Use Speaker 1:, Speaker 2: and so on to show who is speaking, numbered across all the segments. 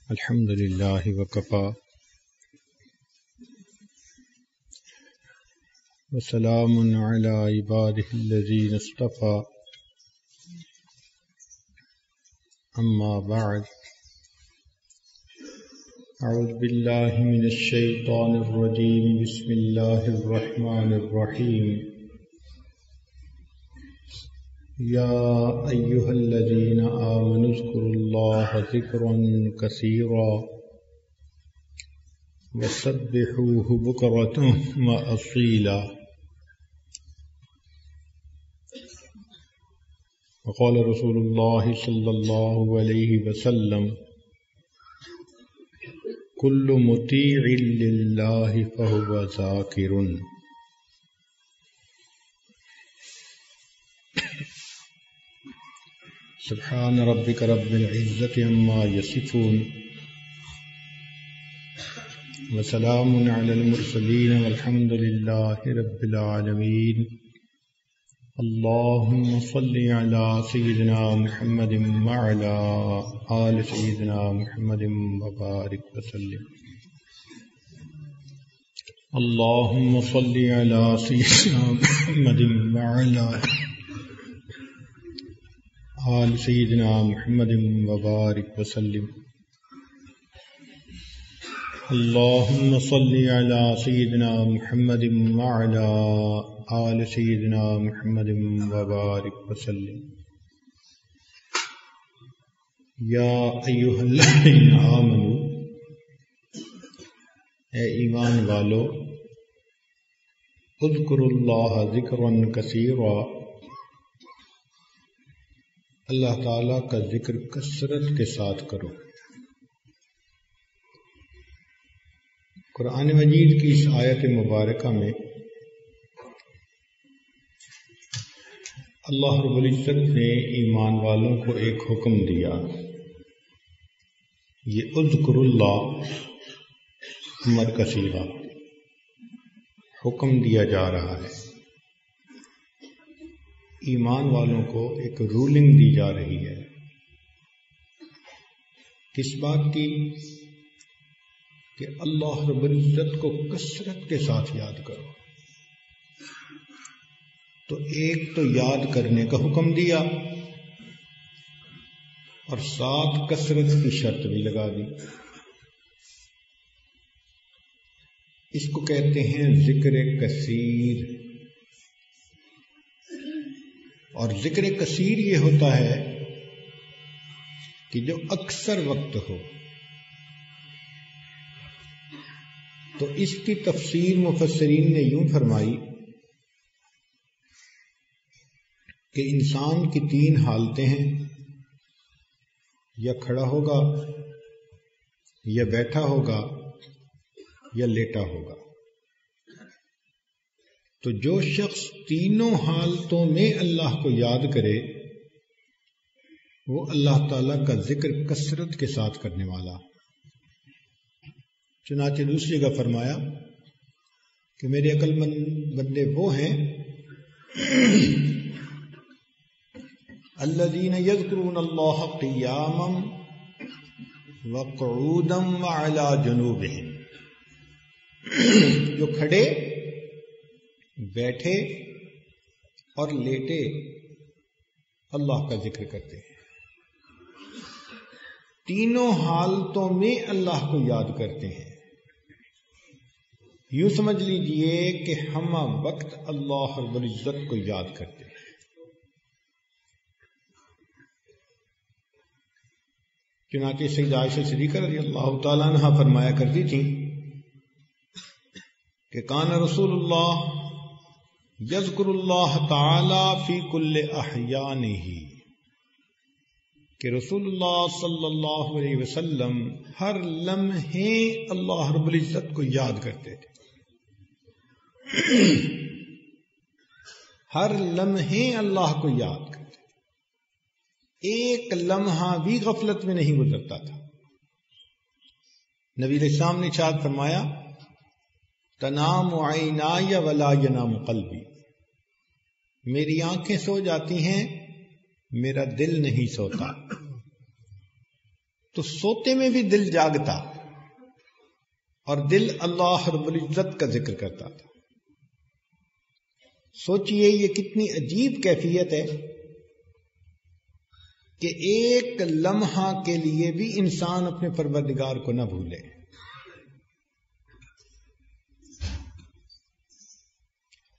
Speaker 1: الحمد لله وكفى وسلام على عباده الذين اصطفى أما بعد أعوذ بالله من الشيطان الرجيم بسم الله الرحمن الرحيم يا أيها الذين آمنوا اذكروا الله ذكرا كثيرا وسبحوه بكرة وأصيلا وقال رسول الله صلى الله عليه وسلم كل مطيع لله فهو ذاكر سبحان ربك رب العزة عما يصفون وسلام على المرسلين والحمد لله رب العالمين اللهم صل على سيدنا محمد وعلى آل سيدنا محمد وبارك وسلم اللهم صل على سيدنا محمد وعلى آل سيدنا محمد وبارك وسلم اللهم صل على سيدنا محمد وعلى آل سيدنا محمد وبارك وسلم يا أيها الذين آمنوا اے ایمان والو اذکروا اللہ ذکرا کثیرا اللہ تعالیٰ کا ذکر کثرت کے ساتھ کرو۔ قرآن مجید کی اس آیت مبارکہ میں اللہ رب العزت نے ایمان والوں کو ایک حکم دیا، یہ اذکر اللہ امر کا صیغہ حکم دیا جا رہا ہے، ایمان والوں کو ایک رولنگ دی جا رہی ہے۔ کس بات کی؟ کہ اللہ رب العزت کو کثرت کے ساتھ یاد کرو۔ تو ایک تو یاد کرنے کا حکم دیا اور ساتھ کثرت کی شرط بھی لگا دی۔ اس کو کہتے ہیں ذکر کثیر، اور ذکر کثیر یہ ہوتا ہے کہ جو اکثر وقت ہو۔ تو اس کی تفسیر مفسرین نے یوں فرمائی کہ انسان کی 3 حالتیں ہیں، یا کھڑا ہوگا، یا بیٹھا ہوگا، یا لیٹا ہوگا۔ تو جو شخص تینوں حالتوں میں اللہ کو یاد کرے وہ اللہ تعالیٰ کا ذکر کثرت کے ساتھ کرنے والا۔ چنانچہ دوسری جگہ فرمایا کہ میرے عقل مند بندے وہ ہیں الذین یذکرون اللہ قیاما وقعودا وعلی جنوبہم، جو کھڑے، بیٹھے اور لیٹے اللہ کا ذکر کرتے ہیں، تینوں حالتوں میں اللہ کو یاد کرتے ہیں۔ یوں سمجھ لیجئے کہ ہم وقت اللہ رب العزت کو یاد کرتے ہیں۔ چنانچہ سیدہ عائشہ صدیقہ رضی اللہ تعالیٰ عنہا فرمایا کرتی تھیں کہ کان رسول اللہ یذکر اللہ تعالی فی کل احیانہ، کہ رسول اللہ صلی اللہ علیہ وسلم ہر لمحے اللہ رب العزت کو یاد کرتے تھے، ہر لمحے اللہ کو یاد کرتے، ایک لمحہ بھی غفلت میں نہیں گزرتا تھا۔ نبی علیہ السلام نے ارشاد فرمایا تنام عینای ولا ینام قلبی، میری آنکھیں سو جاتی ہیں میرا دل نہیں سوتا۔ تو سوتے میں بھی دل جاگتا اور دل اللہ رب العزت کا ذکر کرتا تھا. سوچئے یہ کتنی عجیب کیفیت ہے کہ ایک لمحہ کے لیے بھی انسان اپنے پروردگار کو نہ بھولے.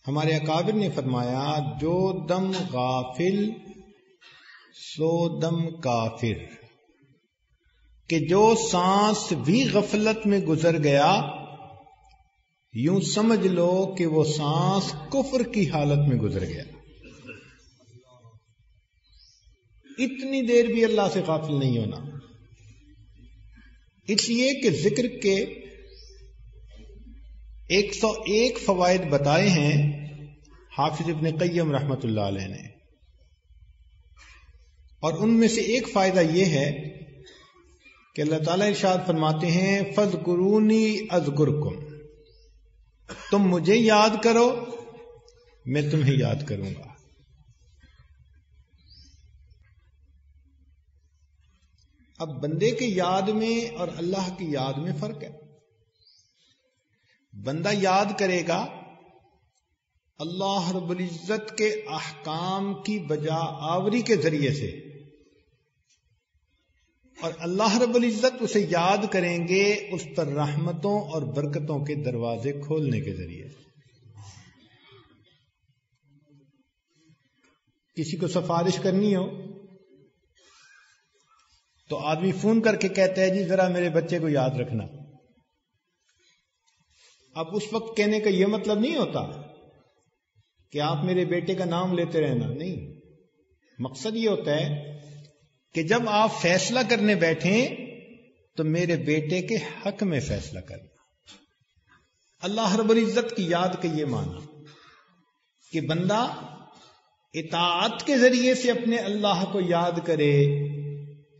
Speaker 1: ہمارے اکابر نے فرمایا جو دم غافل سو دم کافر، کہ جو سانس بھی غفلت میں گزر گیا یوں سمجھ لو کہ وہ سانس کفر کی حالت میں گزر گیا. اتنی دیر بھی اللہ سے غافل نہیں ہونا. اس لیے کہ ذکر کے 101 فوائد بتائے ہیں حافظ ابن قیم رحمۃ اللہ علیہ نے، اور ان میں سے ایک فائدہ یہ ہے کہ اللہ تعالیٰ ارشاد فرماتے ہیں فَاذْكُرُونِي أَذْكُرْكُمْ، تم مجھے یاد کرو میں تمہیں یاد کروں گا. اب بندے کے یاد میں اور اللہ کی یاد میں فرق ہے. بندہ یاد کرے گا اللہ رب العزت کے احکام کی بجا آوری کے ذریعے سے، اور اللہ رب العزت اسے یاد کریں گے اس پر رحمتوں اور برکتوں کے دروازے کھولنے کے ذریعے. کسی کو سفارش کرنی ہو تو آدمی فون کر کے کہتا ہے جی ذرا میرے بچے کو یاد رکھنا. اب اس وقت کہنے کا یہ مطلب نہیں ہوتا کہ آپ میرے بیٹے کا نام لیتے رہنا، نہیں. مقصد یہ ہوتا ہے کہ جب آپ فیصلہ کرنے بیٹھیں تو میرے بیٹے کے حق میں فیصلہ کرنا. اللہ رب العزت کی یاد کا یہ معنی کہ بندہ اطاعت کے ذریعے سے اپنے اللہ کو یاد کرے،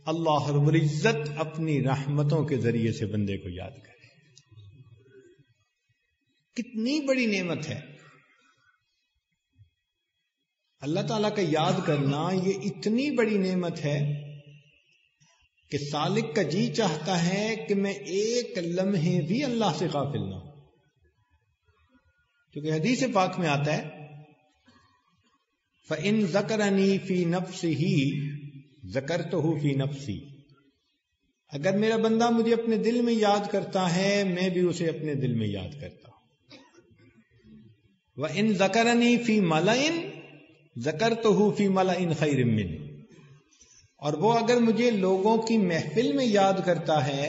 Speaker 1: اللہ رب العزت اپنی رحمتوں کے ذریعے سے بندے کو یاد کرے. کتنی بڑی نعمت ہے اللہ تعالیٰ کا یاد کرنا. یہ اتنی بڑی نعمت ہے کہ سالک کا جی چاہتا ہے کہ میں ایک لمحے بھی اللہ سے غافل نہ ہوں. کیونکہ حدیث پاک میں آتا ہے فَإِن ذَكَرَنِي فِي نَفْسِهِ ذَكَرْتُهُ فِي نَفْسِي، اگر میرا بندہ مجھے اپنے دل میں یاد کرتا ہے میں بھی اسے اپنے دل میں یاد کرتا ہوں. وَإِن ذَكَرَنِي فِي مَلَئٍ ذَكَرْتُهُ فِي مَلَئٍ خَيْرٍ مِّنْهُ، اور وہ اگر مجھے لوگوں کی محفل میں یاد کرتا ہے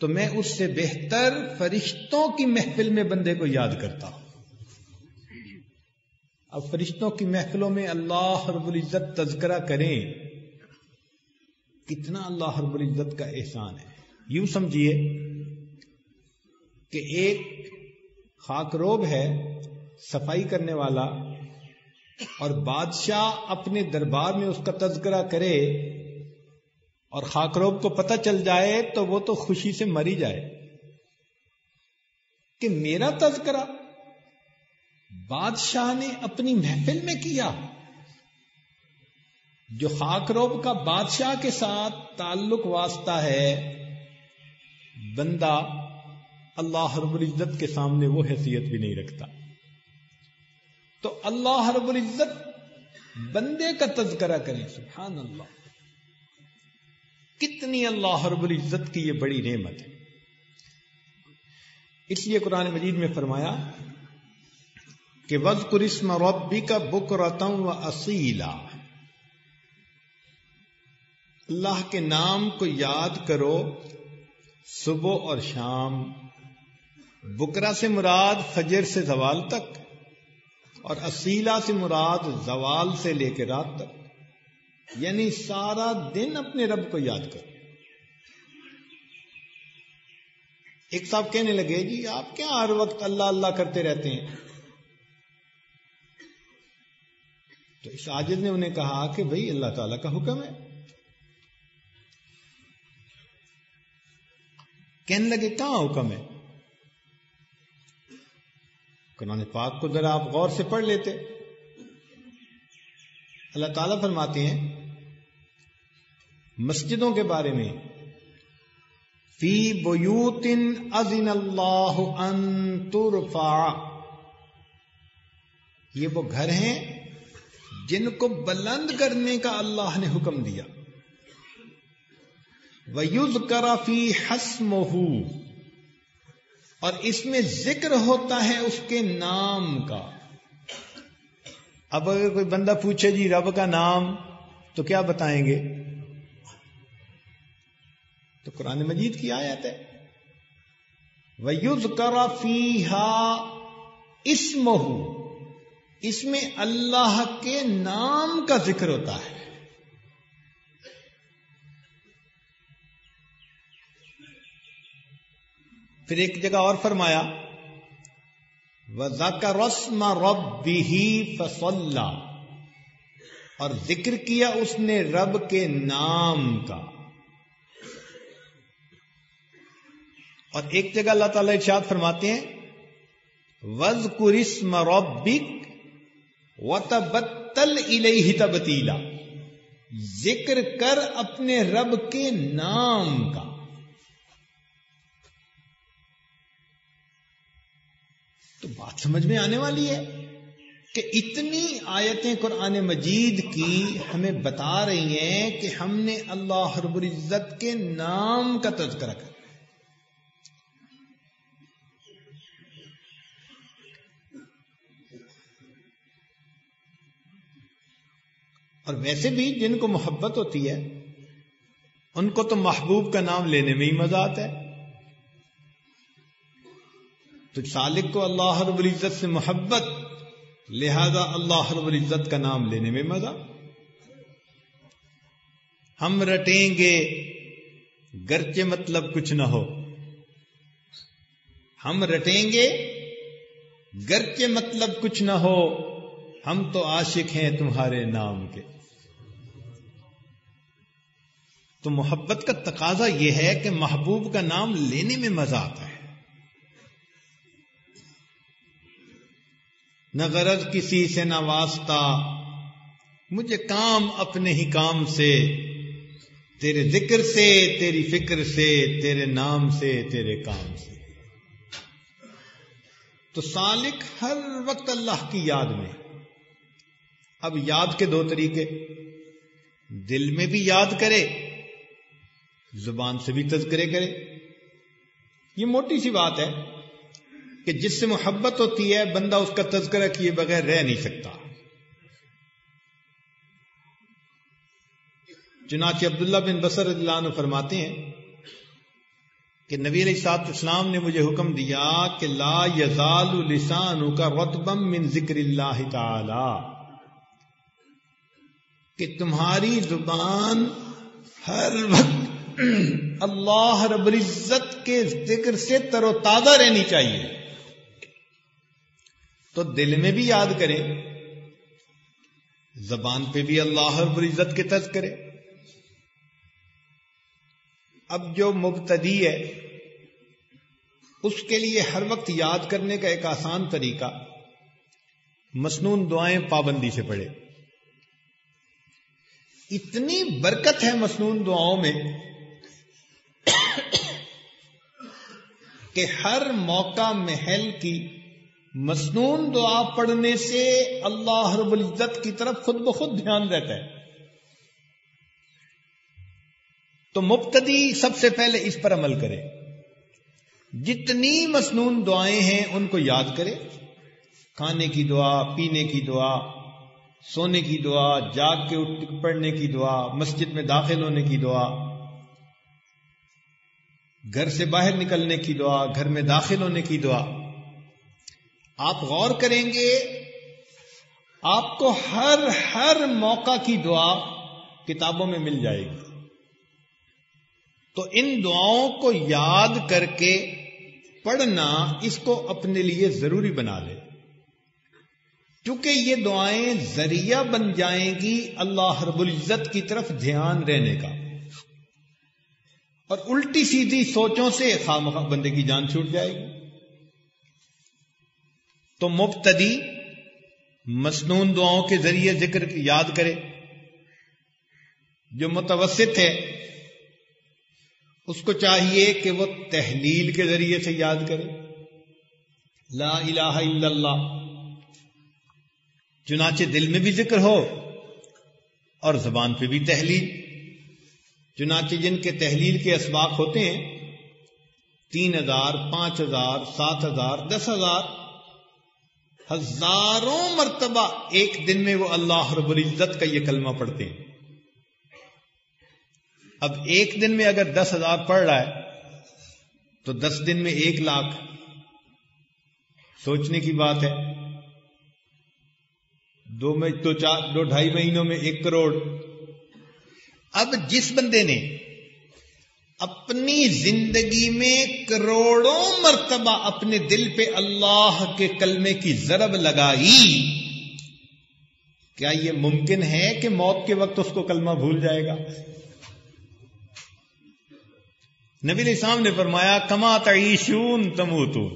Speaker 1: تو میں اس سے بہتر فرشتوں کی محفل میں بندے کو یاد کرتا ہوں. اب فرشتوں کی محفلوں میں اللہ رب العزت تذکرہ کریں، کتنا اللہ رب العزت کا احسان ہے. یوں سمجھیے کہ ایک خاک روب ہے صفائی کرنے والا، اور بادشاہ اپنے دربار میں اس کا تذکرہ کرے اور خاکروب کو پتہ چل جائے تو وہ تو خوشی سے مری جائے کہ میرا تذکرہ بادشاہ نے اپنی محفل میں کیا. جو خاکروب کا بادشاہ کے ساتھ تعلق واسطہ ہے، بندہ اللہ رب العزت کے سامنے وہ حیثیت بھی نہیں رکھتا. تو اللہ رب العزت بندے کا تذکرہ کریں، سبحان اللہ، کتنی اللہ رب العزت کی یہ بڑی نعمت ہے. اس لیے قرآن مجید میں فرمایا کہ وَاذْكُرِ اسْمَ رَبِّكَ بُكْرَةً وَأَصِيلًا، اللہ کے نام کو یاد کرو صبح اور شام. بکرا سے مراد فجر سے زوال تک، اور اصیلہ سے مراد زوال سے لے کے رات تک، یعنی سارا دن اپنے رب کو یاد کرو. ایک صاحب کہنے لگے جی آپ کیا ہر وقت اللہ اللہ کرتے رہتے ہیں؟ تو اس عاجز نے انہیں کہا کہ بھئی اللہ تعالیٰ کا حکم ہے. کہنے لگے کہاں حکم ہے؟ قرآن پاک کو ذرا آپ غور سے پڑھ لیتے. اللہ تعالیٰ فرماتے ہیں مسجدوں کے بارے میں فی بیوت اذن اللہ ان ترفع، یہ وہ گھر ہیں جن کو بلند کرنے کا اللہ نے حکم دیا. وَيُذْكَرَ فِيهَا اسْمُهُ، اور اس میں ذکر ہوتا ہے اس کے نام کا. اب اگر کوئی بندہ پوچھے جی رب کا نام تو کیا بتائیں گے؟ تو قرآن مجید کی آیت ہے وَيُذْكَرَ فِيهَا اسْمُهُ، اس میں اللہ کے نام کا ذکر ہوتا ہے. پھر ایک جگہ اور فرمایا وَذَكَرَ اسْمَ رَبِّهِ فَصَلَّى، اور ذکر کیا اس نے رب کے نام کا. اور ایک جگہ اللہ تعالی ارشاد فرماتے ہیں وَاذْكُرِ اسْمَ رَبِّكَ وَتَبَتَّلْ إِلَيْهِ تَبْتِيلًا، ذکر کر اپنے رب کے نام کا. تو بات سمجھ میں آنے والی ہے کہ اتنی آیتیں قرآن مجید کی ہمیں بتا رہی ہیں کہ ہم نے اللہ رب العزت کے نام کا تذکرہ کرنا. اور ویسے بھی جن کو محبت ہوتی ہے ان کو تو محبوب کا نام لینے میں ہی مزہ آتا ہے. تو سالک کو اللہ رب العزت سے محبت، لہذا اللہ رب العزت کا نام لینے میں مزہ. ہم رٹیں گے گرچہ مطلب کچھ نہ ہو، ہم رٹیں گے گرچہ مطلب کچھ نہ ہو، ہم تو عاشق ہیں تمہارے نام کے. تو محبت کا تقاضا یہ ہے کہ محبوب کا نام لینے میں مزہ آتا ہے. نہ غرض کسی سے نہ واسطہ، مجھے کام اپنے ہی کام سے، تیرے ذکر سے، تیری فکر سے، تیرے نام سے، تیرے کام سے. تو سالک ہر وقت اللہ کی یاد میں. اب یاد کے دو طریقے، دل میں بھی یاد کرے، زبان سے بھی تذکرے کرے. یہ موٹی سی بات ہے کہ جس سے محبت ہوتی ہے بندہ اس کا تذکرہ کیے بغیر رہ نہیں سکتا. چنانچہ عبداللہ بن بصر رضی اللہ عنہ فرماتے ہیں کہ نبی علیہ الصلوۃ والسلام نے مجھے حکم دیا کہ لا یزال لسانک رطبا من ذکر اللہ تعالی، کہ تمہاری زبان ہر وقت اللہ رب العزت کے ذکر سے تر و تازہ رہنی چاہیے. تو دل میں بھی یاد کرے، زبان پہ بھی اللہ رب العزت کے تذکرے. اب جو مبتدی ہے اس کے لیے ہر وقت یاد کرنے کا ایک آسان طریقہ مسنون دعائیں پابندی سے پڑھے. اتنی برکت ہے مسنون دعاؤں میں کہ ہر موقع محل کی مسنون دعا پڑھنے سے اللہ رب العزت کی طرف خود بخود دھیان رہتا ہے. تو مبتدی سب سے پہلے اس پر عمل کرے، جتنی مسنون دعائیں ہیں ان کو یاد کرے. کھانے کی دعا، پینے کی دعا، سونے کی دعا، جاگ کے اٹھ پڑھنے کی دعا، مسجد میں داخل ہونے کی دعا، گھر سے باہر نکلنے کی دعا، گھر میں داخل ہونے کی دعا. آپ غور کریں گے آپ کو ہر موقع کی دعا کتابوں میں مل جائے گی. تو ان دعاؤں کو یاد کر کے پڑھنا اس کو اپنے لیے ضروری بنا لے، کیونکہ یہ دعائیں ذریعہ بن جائیں گی اللہ رب العزت کی طرف دھیان رہنے کا. اور الٹی سیدھی سوچوں سے خواہ مخواہ بندے کی جان چھوٹ جائے گی. تو مبتدی مسنون دعاؤں کے ذریعے ذکر یاد کرے. جو متوسط ہے اس کو چاہیے کہ وہ تحلیل کے ذریعے سے یاد کرے، لا الہ الا اللہ، چنانچہ دل میں بھی ذکر ہو اور زبان پہ بھی تحلیل. چنانچہ جن کے تحلیل کے اسباق ہوتے ہیں 3000 5000 7000 10,000 ہزاروں مرتبہ ایک دن میں وہ اللہ رب العزت کا یہ کلمہ پڑھتے ہیں. اب ایک دن میں اگر 10,000 پڑھ رہا ہے تو 10 دن میں 1,00,000. سوچنے کی بات ہے. 2-2.5 مہینوں میں 1 کروڑ. اب جس بندے نے اپنی زندگی میں کروڑوں مرتبہ اپنے دل پہ اللہ کے کلمے کی ضرب لگائی، کیا یہ ممکن ہے کہ موت کے وقت اس کو کلمہ بھول جائے گا؟ نبی علیہ السلام نے فرمایا کما تعیشون تموتون،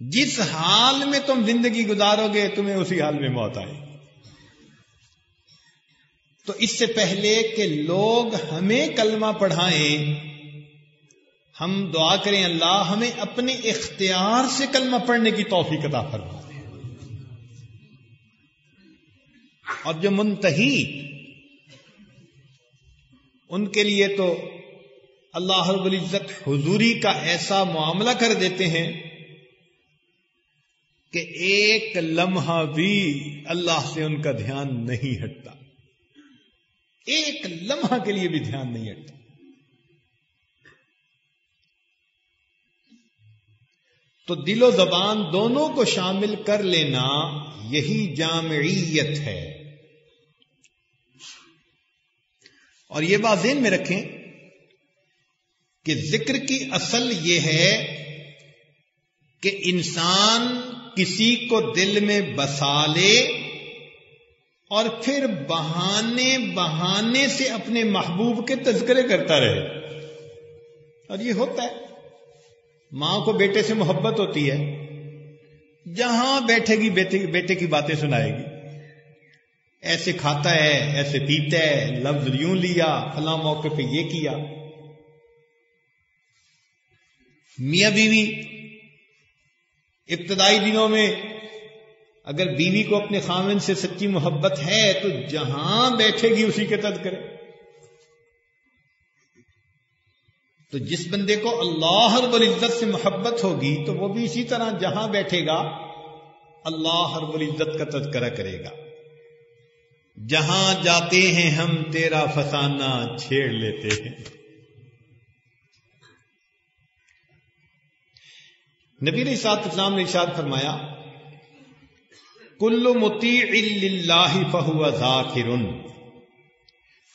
Speaker 1: جس حال میں تم زندگی گزارو گے تمہیں اسی حال میں موت آئے. تو اس سے پہلے کہ لوگ ہمیں کلمہ پڑھائیں، ہم دعا کریں اللہ ہمیں اپنے اختیار سے کلمہ پڑھنے کی توفیق عطا فرما دے. اور جو منتہی، ان کے لیے تو اللہ رب العزت حضوری کا ایسا معاملہ کر دیتے ہیں کہ ایک لمحہ بھی اللہ سے ان کا دھیان نہیں ہٹتا، ایک لمحہ کے لیے بھی دھیان نہیں ہٹتا. تو دل و زبان دونوں کو شامل کر لینا یہی جامعیت ہے. اور یہ بات ذہن میں رکھیں کہ ذکر کی اصل یہ ہے کہ انسان کسی کو دل میں بسا لے اور پھر بہانے سے اپنے محبوب کے تذکرے کرتا رہے. اور یہ ہوتا ہے. ماں کو بیٹے سے محبت ہوتی ہے، جہاں بیٹھے گی بیٹے کی باتیں سنائے گی. ایسے کھاتا ہے، ایسے پیتا ہے، لفظ یوں لیا، فلاں موقع پہ یہ کیا. میاں بیوی ابتدائی دنوں میں اگر بیوی کو اپنے خاوند سے سچی محبت ہے تو جہاں بیٹھے گی اسی کے تذکرے. تو جس بندے کو اللہ رب العزت سے محبت ہوگی تو وہ بھی اسی طرح جہاں بیٹھے گا اللہ رب العزت کا تذکرہ کرے گا. جہاں جاتے ہیں ہم تیرا فسانہ چھیڑ لیتے ہیں. نبی علیہ السلام نے ارشاد فرمایا کل مطیع للہ فہو ذاکر،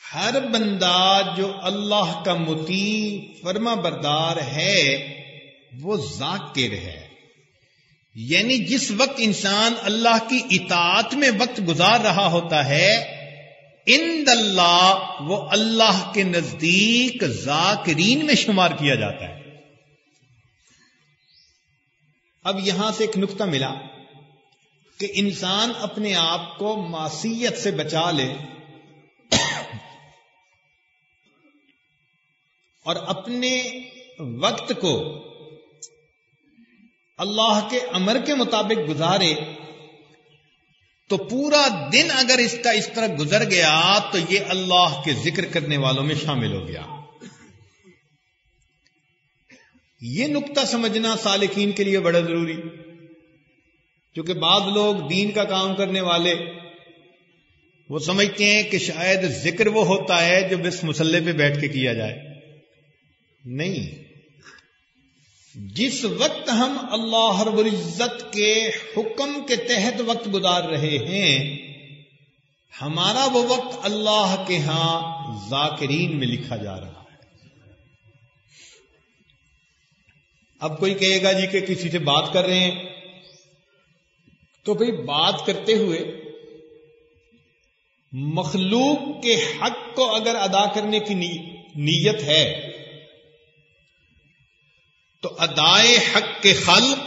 Speaker 1: ہر بندہ جو اللہ کا مطیع فرما بردار ہے وہ ذاکر ہے. یعنی جس وقت انسان اللہ کی اطاعت میں وقت گزار رہا ہوتا ہے، عند اللہ وہ اللہ کے نزدیک ذاکرین میں شمار کیا جاتا ہے. اب یہاں سے ایک نقطہ ملا کہ انسان اپنے آپ کو معصیت سے بچا لے اور اپنے وقت کو اللہ کے امر کے مطابق گزارے، تو پورا دن اگر اس کا اس طرح گزر گیا تو یہ اللہ کے ذکر کرنے والوں میں شامل ہو گیا. یہ نقطہ سمجھنا سالکین کے لیے بڑا ضروری، کیونکہ بعض لوگ دین کا کام کرنے والے وہ سمجھتے ہیں کہ شاید ذکر وہ ہوتا ہے جو بس مصلی پہ بیٹھ کے کیا جائے. نہیں، جس وقت ہم اللہ رب العزت کے حکم کے تحت وقت گزار رہے ہیں، ہمارا وہ وقت اللہ کے ہاں ذاکرین میں لکھا جا رہا ہے. اب کوئی کہے گا جی کہ کسی سے بات کر رہے ہیں تو بھئی بات کرتے ہوئے مخلوق کے حق کو اگر ادا کرنے کی نیت ہے تو ادائے حق کے خلق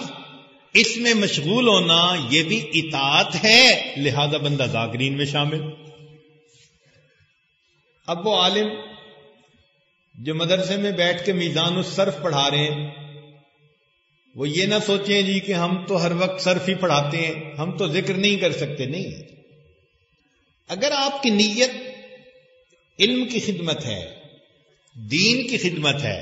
Speaker 1: اس میں مشغول ہونا یہ بھی اطاعت ہے، لہذا بندہ ذاکرین میں شامل. اب وہ عالم جو مدرسے میں بیٹھ کے میزان الصرف پڑھا رہے ہیں وہ یہ نہ سوچیں جی کہ ہم تو ہر وقت صرف ہی پڑھاتے ہیں، ہم تو ذکر نہیں کر سکتے. نہیں، اگر آپ کی نیت علم کی خدمت ہے، دین کی خدمت ہے،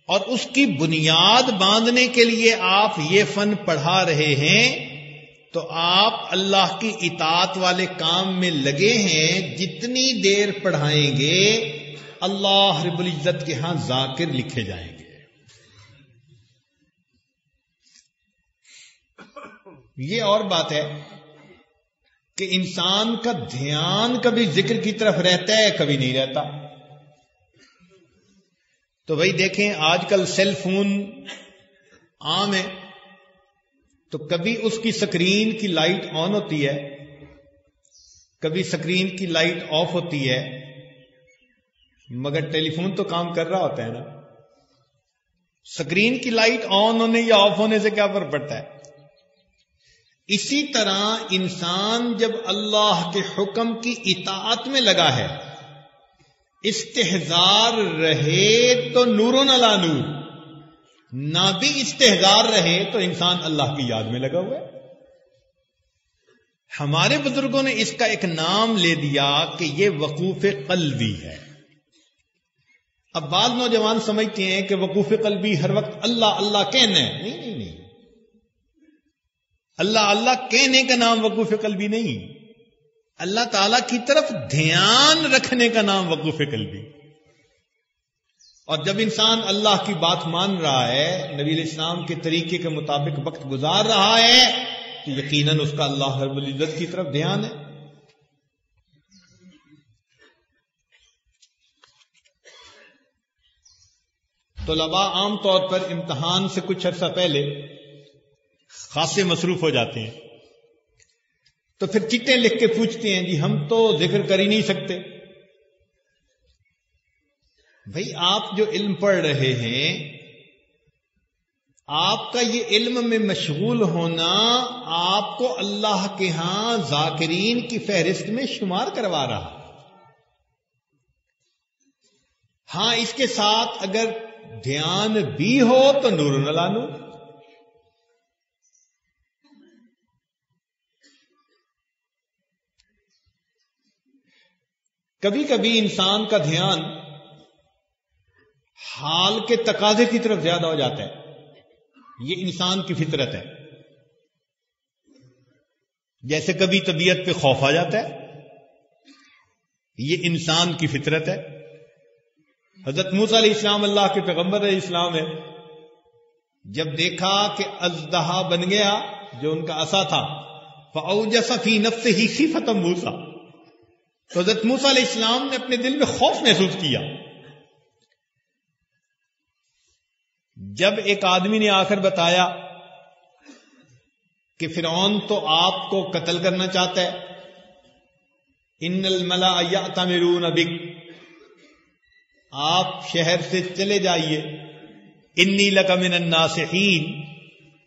Speaker 1: اور اس کی بنیاد باندھنے کے لیے آپ یہ فن پڑھا رہے ہیں، تو آپ اللہ کی اطاعت والے کام میں لگے ہیں. جتنی دیر پڑھائیں گے اللہ رب العزت کے ہاں ذاکر لکھے جائیں گے. یہ اور بات ہے کہ انسان کا دھیان کبھی ذکر کی طرف رہتا ہے، کبھی نہیں رہتا. تو بھائی دیکھیں آج کل سیل فون عام ہے، تو کبھی اس کی سکرین کی لائٹ آن ہوتی ہے، کبھی سکرین کی لائٹ آف ہوتی ہے، مگر ٹیلی فون تو کام کر رہا ہوتا ہے نا. سکرین کی لائٹ آن ہونے یا آف ہونے سے کیا فرق پڑتا ہے؟ اسی طرح انسان جب اللہ کے حکم کی اطاعت میں لگا ہے، استحضار رہے تو نور علی نور، نہ بھی استحضار رہے تو انسان اللہ کی یاد میں لگا ہوا ہے. ہمارے بزرگوں نے اس کا ایک نام لے دیا کہ یہ وقوف قلبی ہے. اب بعض نوجوان سمجھتے ہیں کہ وقوف قلبی ہر وقت اللہ اللہ کہنا ہے. نہیں نہیں نہیں، اللہ اللہ کہنے کا نام وقوف قلبی نہیں، اللہ تعالی کی طرف دھیان رکھنے کا نام وقوف قلبی. اور جب انسان اللہ کی بات مان رہا ہے، نبی علیہ السلام کے طریقے کے مطابق وقت گزار رہا ہے، تو یقیناً اس کا اللہ رب العزت کی طرف دھیان ہے. طلباء عام طور پر امتحان سے کچھ عرصہ پہلے خاصے مصروف ہو جاتے ہیں، تو پھر چٹیں لکھ کے پوچھتے ہیں جی ہم تو ذکر کر ہی نہیں سکتے. بھئی آپ جو علم پڑھ رہے ہیں، آپ کا یہ علم میں مشغول ہونا آپ کو اللہ کے ہاں ذاکرین کی فہرست میں شمار کروا رہا. ہاں اس کے ساتھ اگر دھیان بھی ہو تو نور علی نور. کبھی کبھی انسان کا دھیان حال کے تقاضے کی طرف زیادہ ہو جاتا ہے، یہ انسان کی فطرت ہے. جیسے کبھی طبیعت پہ خوف آ جاتا ہے، یہ انسان کی فطرت ہے. حضرت موسیٰ علیہ السلام اللہ کے پیغمبر علیہ السلام ہے، جب دیکھا کہ اژدہا بن گیا جو ان کا عصا تھا، فَأَوْجَسَ فِي نَفْسِهِ خِیفَةً مُوسیٰ، تو حضرت موسیٰ علیہ السلام نے اپنے دل میں خوف محسوس کیا. جب ایک آدمی نے آ کر بتایا کہ فرعون تو آپ کو قتل کرنا چاہتا ہے، ان الملأ یأتمرون بک، آپ شہر سے چلے جائیے، انی لک من الناصحین،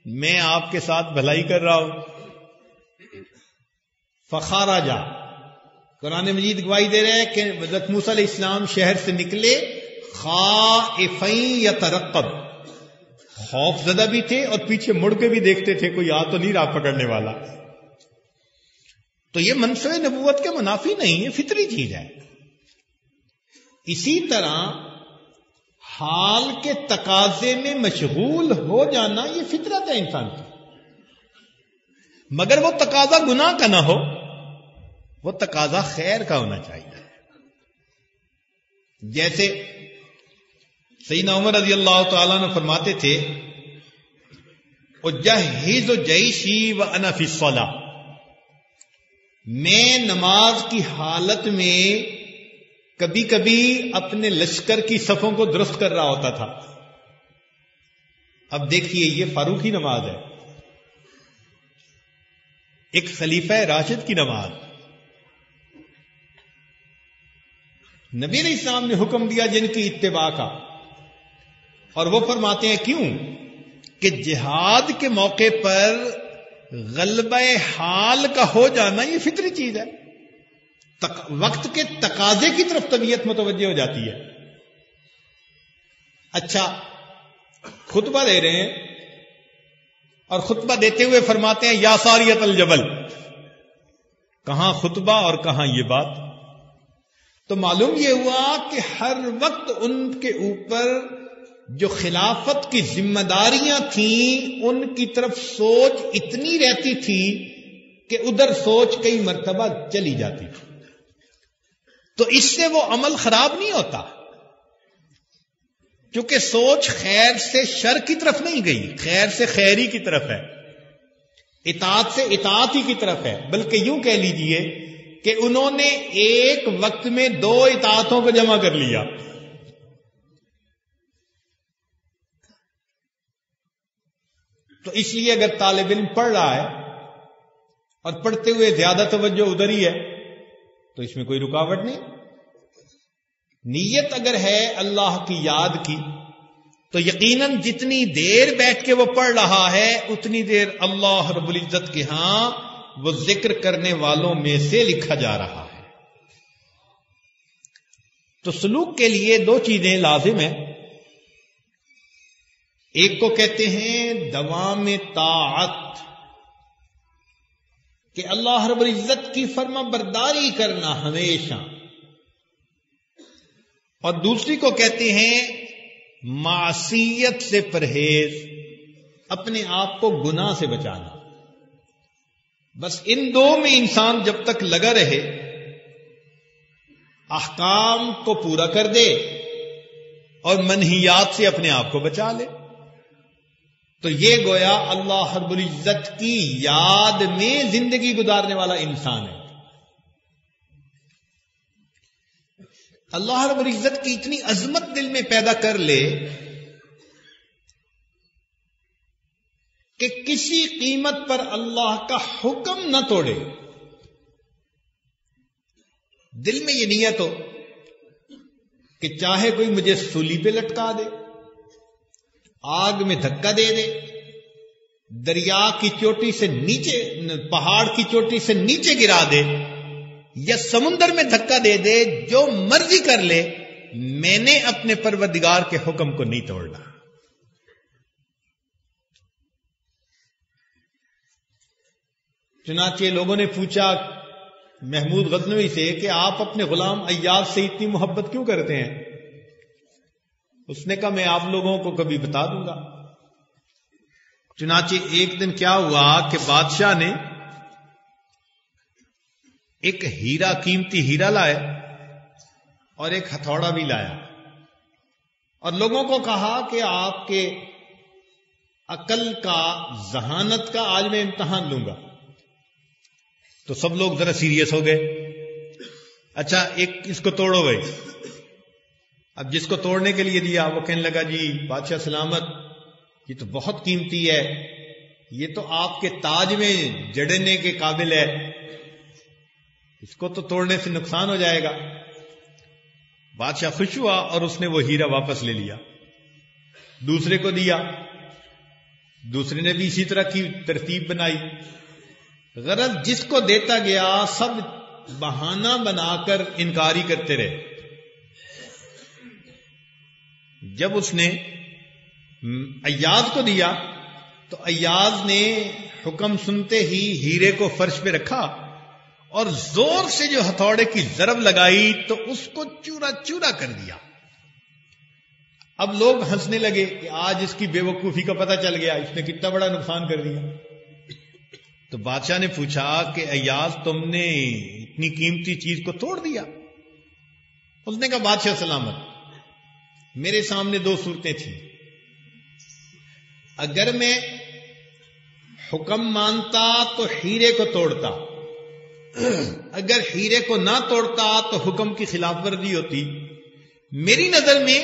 Speaker 1: میں آپ کے ساتھ بھلائی کر رہا ہوں. فخرج، قرآن مجید گواہی دے رہے ہیں کہ حضرت موسیٰ علیہ السلام شہر سے نکلے خائفا یترقب، خوف زدہ بھی تھے اور پیچھے مڑ کے بھی دیکھتے تھے کوئی آ تو نہیں رہا پکڑنے والا. تو یہ منصب نبوت کے منافی نہیں ہے، فطری چیز ہے. اسی طرح حال کے تقاضے میں مشغول ہو جانا یہ فطرت ہے انسان کی، مگر وہ تقاضا گناہ کا نہ ہو، وہ تقاضا خیر کا ہونا چاہیے. جیسے سیدنا عمر رضی اللہ تعالیٰ عنہ فرماتے تھے، اجہز جیشی وانا فی الصلاۃ، میں نماز کی حالت میں کبھی کبھی اپنے لشکر کی صفوں کو درست کر رہا ہوتا تھا. اب دیکھیے یہ فاروقی نماز ہے، ایک خلیفہ راشد کی نماز. نبی علیہ السلام نے حکم دیا جن کی اتباع کا، اور وہ فرماتے ہیں کیوں کہ جہاد کے موقع پر غلبہ حال کا ہو جانا یہ فطری چیز ہے، وقت کے تقاضے کی طرف طبیعت متوجہ ہو جاتی ہے. اچھا، خطبہ دے رہے ہیں اور خطبہ دیتے ہوئے فرماتے ہیں یا ساریت الجبل، کہاں خطبہ اور کہاں یہ بات؟ تو معلوم یہ ہوا کہ ہر وقت ان کے اوپر جو خلافت کی ذمہ داریاں تھیں ان کی طرف سوچ اتنی رہتی تھی کہ ادھر سوچ کئی مرتبہ چلی جاتی تھی. تو اس سے وہ عمل خراب نہیں ہوتا، کیونکہ سوچ خیر سے شر کی طرف نہیں گئی، خیر سے خیری کی طرف ہے، اطاعت سے اطاعت ہی کی طرف ہے. بلکہ یوں کہہ لیجئے کہ انہوں نے ایک وقت میں 2 اطاعتوں کو جمع کر لیا. تو اس لیے اگر طالب علم پڑھ رہا ہے اور پڑھتے ہوئے زیادہ توجہ ادھر ہی ہے تو اس میں کوئی رکاوٹ نہیں. نیت اگر ہے اللہ کی یاد کی تو یقیناً جتنی دیر بیٹھ کے وہ پڑھ رہا ہے اتنی دیر اللہ رب العزت کے ہاں وہ ذکر کرنے والوں میں سے لکھا جا رہا ہے. تو سلوک کے لیے 2 چیزیں لازم ہیں. ایک کو کہتے ہیں دوام طاعت، کہ اللہ رب العزت کی فرما برداری کرنا ہمیشہ، اور دوسری کو کہتے ہیں معصیت سے پرہیز، اپنے آپ کو گناہ سے بچانا. بس ان 2 میں انسان جب تک لگا رہے، احکام کو پورا کر دے اور منہیات سے اپنے آپ کو بچا لے، تو یہ گویا اللہ رب العزت کی یاد میں زندگی گزارنے والا انسان ہے. اللہ رب العزت کی اتنی عظمت دل میں پیدا کر لے کہ کسی قیمت پر اللہ کا حکم نہ توڑے. دل میں یہ نیت ہو کہ چاہے کوئی مجھے سولی پہ لٹکا دے، آگ میں دھکا دے دے، دریا کی چوٹی سے نیچے، پہاڑ کی چوٹی سے نیچے گرا دے، یا سمندر میں دھکا دے دے، جو مرضی کر لے، میں نے اپنے پروردگار کے حکم کو نہیں توڑنا. چنانچہ لوگوں نے پوچھا محمود غزنوی سے کہ آپ اپنے غلام ایاز سے اتنی محبت کیوں کرتے ہیں؟ اس نے کہا میں آپ لوگوں کو کبھی بتا دوں گا. چنانچہ ایک دن کیا ہوا کہ بادشاہ نے ایک ہیرا، قیمتی ہیرا لائے اور ایک ہتھوڑا بھی لایا، اور لوگوں کو کہا کہ آپ کے عقل کا، ذہانت کا آج میں امتحان لوں گا. تو سب لوگ ذرا سیریس ہو گئے. اچھا ایک اس کو توڑو بھائی. اب جس کو توڑنے کے لیے دیا وہ کہنے لگا جی بادشاہ سلامت، یہ تو بہت قیمتی ہے، یہ تو آپ کے تاج میں جڑنے کے قابل ہے، اس کو تو توڑنے سے نقصان ہو جائے گا. بادشاہ خوش ہوا اور اس نے وہ ہیرا واپس لے لیا. دوسرے کو دیا، دوسرے نے بھی اسی طرح کی ترتیب بنائی. غرض جس کو دیتا گیا سب بہانہ بنا کر انکاری کرتے رہے. جب اس نے ایاز کو دیا تو ایاز نے حکم سنتے ہی ہیرے کو فرش پہ رکھا اور زور سے جو ہتھوڑے کی ضرب لگائی تو اس کو چورا چورا کر دیا. اب لوگ ہنسنے لگے کہ آج اس کی بے وقوفی کا پتہ چل گیا، اس نے کتنا بڑا نقصان کر دیا. تو بادشاہ نے پوچھا کہ ایاز تم نے اتنی قیمتی چیز کو توڑ دیا؟ اس نے کہا بادشاہ سلامت، میرے سامنے 2 صورتیں تھیں. اگر میں حکم مانتا تو ہیرے کو توڑتا، اگر ہیرے کو نہ توڑتا تو حکم کی خلاف ورزی ہوتی. میری نظر میں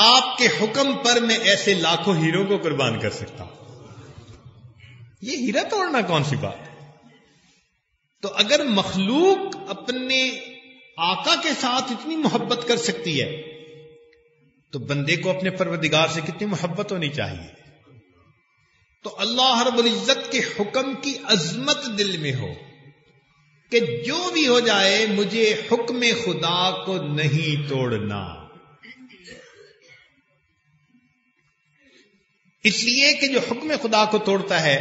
Speaker 1: آپ کے حکم پر میں ایسے لاکھوں ہیروں کو قربان کر سکتا ہوں، یہ ہیرا توڑنا کون سی بات ہے؟ تو اگر مخلوق اپنے آقا کے ساتھ اتنی محبت کر سکتی ہے تو بندے کو اپنے پروردگار سے کتنی محبت ہونی چاہیے. تو اللہ رب العزت کے حکم کی عظمت دل میں ہو کہ جو بھی ہو جائے مجھے حکم خدا کو نہیں توڑنا. اس لیے کہ جو حکم خدا کو توڑتا ہے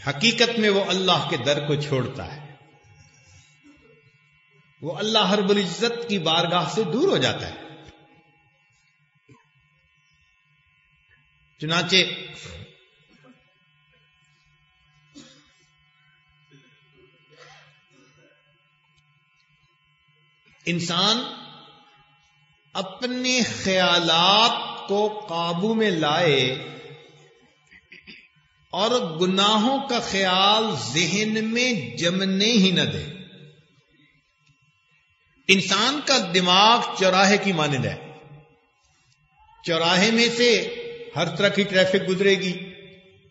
Speaker 1: حقیقت میں وہ اللہ کے در کو چھوڑتا ہے، وہ اللہ رب العزت کی بارگاہ سے دور ہو جاتا ہے۔ چنانچہ انسان اپنے خیالات کو قابو میں لائے اور گناہوں کا خیال ذہن میں جمنے ہی نہ دے۔ انسان کا دماغ چوراہے کی مانند ہے، چوراہے میں سے ہر طرح کی ٹریفک گزرے گی،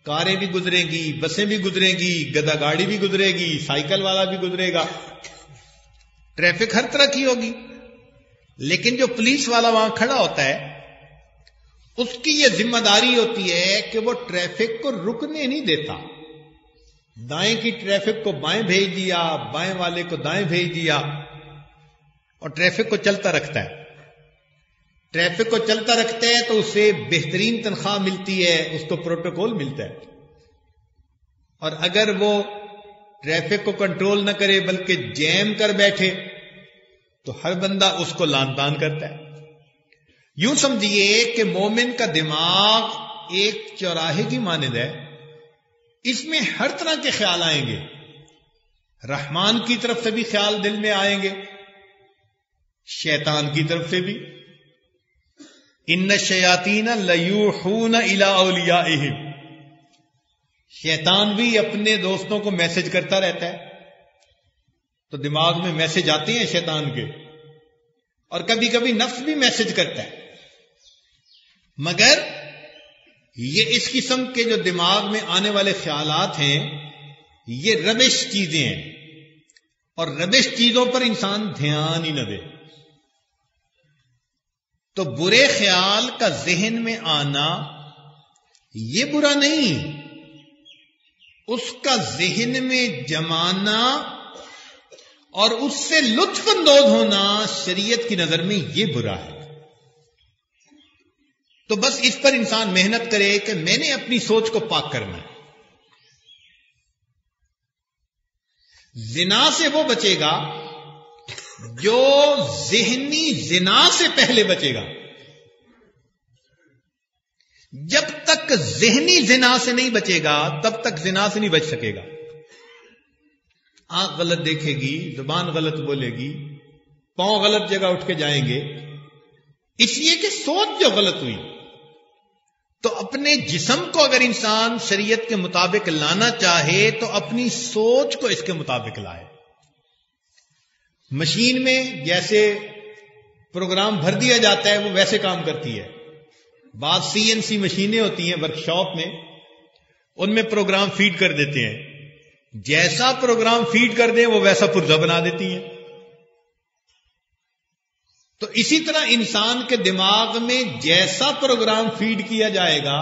Speaker 1: کاریں بھی گزریں گی، بسیں بھی گزریں گی، گدا گاڑی بھی گزرے گی، سائیکل والا بھی گزرے گا، ٹریفک ہر طرح کی ہوگی۔ لیکن جو پولیس والا وہاں کھڑا ہوتا ہے اس کی یہ ذمہ داری ہوتی ہے کہ وہ ٹریفک کو رکنے نہیں دیتا، دائیں کی ٹریفک کو بائیں بھیج دیا، بائیں والے کو دائیں بھیج دیا، اور ٹریفک کو چلتا رکھتا ہے۔ ٹریفک کو چلتا رکھتا ہے تو اسے بہترین تنخواہ ملتی ہے، اس کو پروٹوکول ملتا ہے، اور اگر وہ ٹریفک کو کنٹرول نہ کرے بلکہ جیم کر بیٹھے تو ہر بندہ اس کو لان تان کرتا ہے۔ یوں سمجھیے کہ مومن کا دماغ ایک چوراہے کی مانند ہے، اس میں ہر طرح کے خیال آئیں گے، رحمان کی طرف سے بھی خیال دل میں آئیں گے، شیطان کی طرف سے بھی۔ ان الشیاطین لیوحون الی اولیائہم، شیطان بھی اپنے دوستوں کو میسج کرتا رہتا ہے، تو دماغ میں میسج آتے ہیں شیطان کے، اور کبھی کبھی نفس بھی میسج کرتا ہے، مگر یہ اس قسم کے جو دماغ میں آنے والے خیالات ہیں یہ ربش چیزیں ہیں، اور ربش چیزوں پر انسان دھیان ہی نہ دے۔ تو برے خیال کا ذہن میں آنا یہ برا نہیں، اس کا ذہن میں جمانا اور اس سے لطف اندوز ہونا شریعت کی نظر میں یہ برا ہے۔ تو بس اس پر انسان محنت کرے کہ میں نے اپنی سوچ کو پاک کرنا ہے۔ زنا سے وہ بچے گا جو ذہنی زنا سے پہلے بچے گا۔ جب تک ذہنی زنا سے نہیں بچے گا تب تک زنا سے نہیں بچ سکے گا۔ آنکھ غلط دیکھے گی، زبان غلط بولے گی، پاؤں غلط جگہ اٹھ کے جائیں گے، اس لیے کہ سوچ جو غلط ہوئی۔ تو اپنے جسم کو اگر انسان شریعت کے مطابق لانا چاہے تو اپنی سوچ کو اس کے مطابق لائے۔ مشین میں جیسے پروگرام بھر دیا جاتا ہے وہ ویسے کام کرتی ہے۔ بعض CNC مشینیں ہوتی ہیں ورک شاپ میں، ان میں پروگرام فیڈ کر دیتے ہیں، جیسا پروگرام فیڈ کر دیں وہ ویسا پرزہ بنا دیتی ہیں۔ تو اسی طرح انسان کے دماغ میں جیسا پروگرام فیڈ کیا جائے گا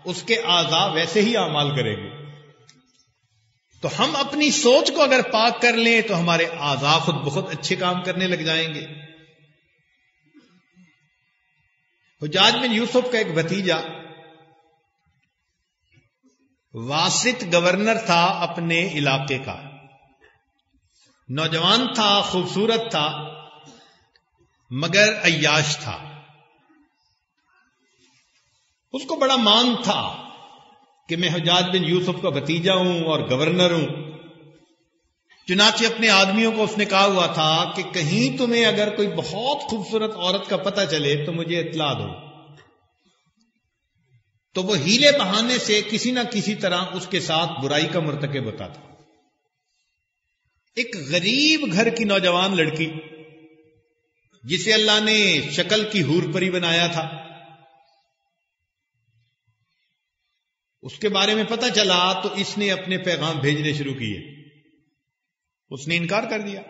Speaker 1: اس کے اعضاء ویسے ہی اعمال کریں گے۔ تو ہم اپنی سوچ کو اگر پاک کر لیں تو ہمارے اعضاء خود بخود اچھے کام کرنے لگ جائیں گے۔ حجاج بن یوسف کا ایک بھتیجا واسط گورنر تھا اپنے علاقے کا، نوجوان تھا، خوبصورت تھا، مگر عیاش تھا۔ اس کو بڑا مان تھا کہ میں حجاج بن یوسف کا بھتیجا ہوں اور گورنر ہوں۔ چنانچہ اپنے آدمیوں کو اس نے کہا ہوا تھا کہ کہیں تمہیں اگر کوئی بہت خوبصورت عورت کا پتہ چلے تو مجھے اطلاع دو۔ تو وہ ہیلے بہانے سے کسی نہ کسی طرح اس کے ساتھ برائی کا مرتکب ہوتا تھا۔ ایک غریب گھر کی نوجوان لڑکی جسے اللہ نے شکل کی حور پری بنایا تھا، اس کے بارے میں پتہ چلا تو اس نے اپنے پیغام بھیجنے شروع کیے۔ اس نے انکار کر دیا،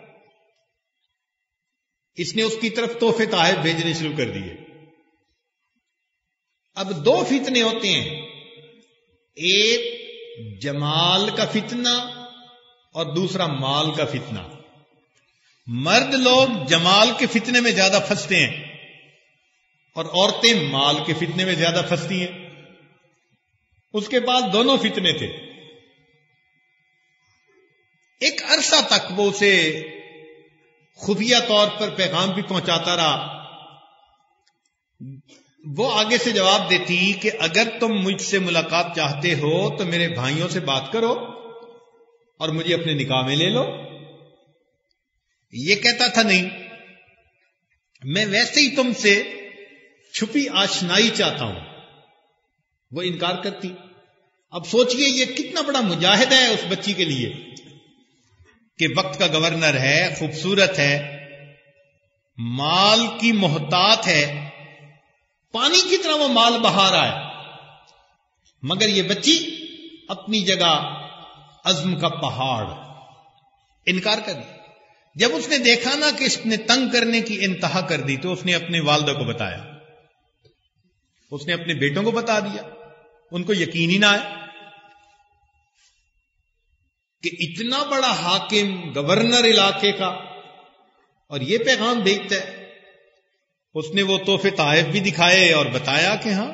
Speaker 1: اس نے اس کی طرف تحفے تحائف بھیجنے شروع کر دیے۔ اب دو فتنے ہوتے ہیں، ایک جمال کا فتنہ اور دوسرا مال کا فتنہ۔ مرد لوگ جمال کے فتنے میں زیادہ پھنستے ہیں اور عورتیں مال کے فتنے میں زیادہ پھنستی ہیں۔ اس کے پاس دونوں فتنے تھے. ایک عرصہ تک وہ اسے خفیہ طور پر پیغام بھی پہنچاتا رہا. وہ آگے سے جواب دیتی کہ اگر تم مجھ سے ملاقات چاہتے ہو تو میرے بھائیوں سے بات کرو اور مجھے اپنے نکاح میں لے لو. یہ کہتا تھا نہیں، میں ویسے ہی تم سے چھپی آشنائی چاہتا ہوں. وہ انکار کرتی. اب سوچئے یہ کتنا بڑا مجاہد ہے اس بچی کے لیے کہ وقت کا گورنر ہے، خوبصورت ہے، مال کی محتاط ہے، پانی کی طرح وہ مال بہا رہا ہے، مگر یہ بچی اپنی جگہ عزم کا پہاڑ. انکار کر دیا. جب اس نے دیکھا نا کہ اس نے تنگ کرنے کی انتہا کر دی تو اس نے اپنے والدہ کو بتایا، اس نے اپنے بیٹوں کو بتا دیا. ان کو یقین ہی نہ آئے کہ اتنا بڑا حاکم، گورنر علاقے کا، اور یہ پیغام بھیجتا ہے. اس نے وہ تحفے تحائف بھی دکھائے اور بتایا کہ ہاں.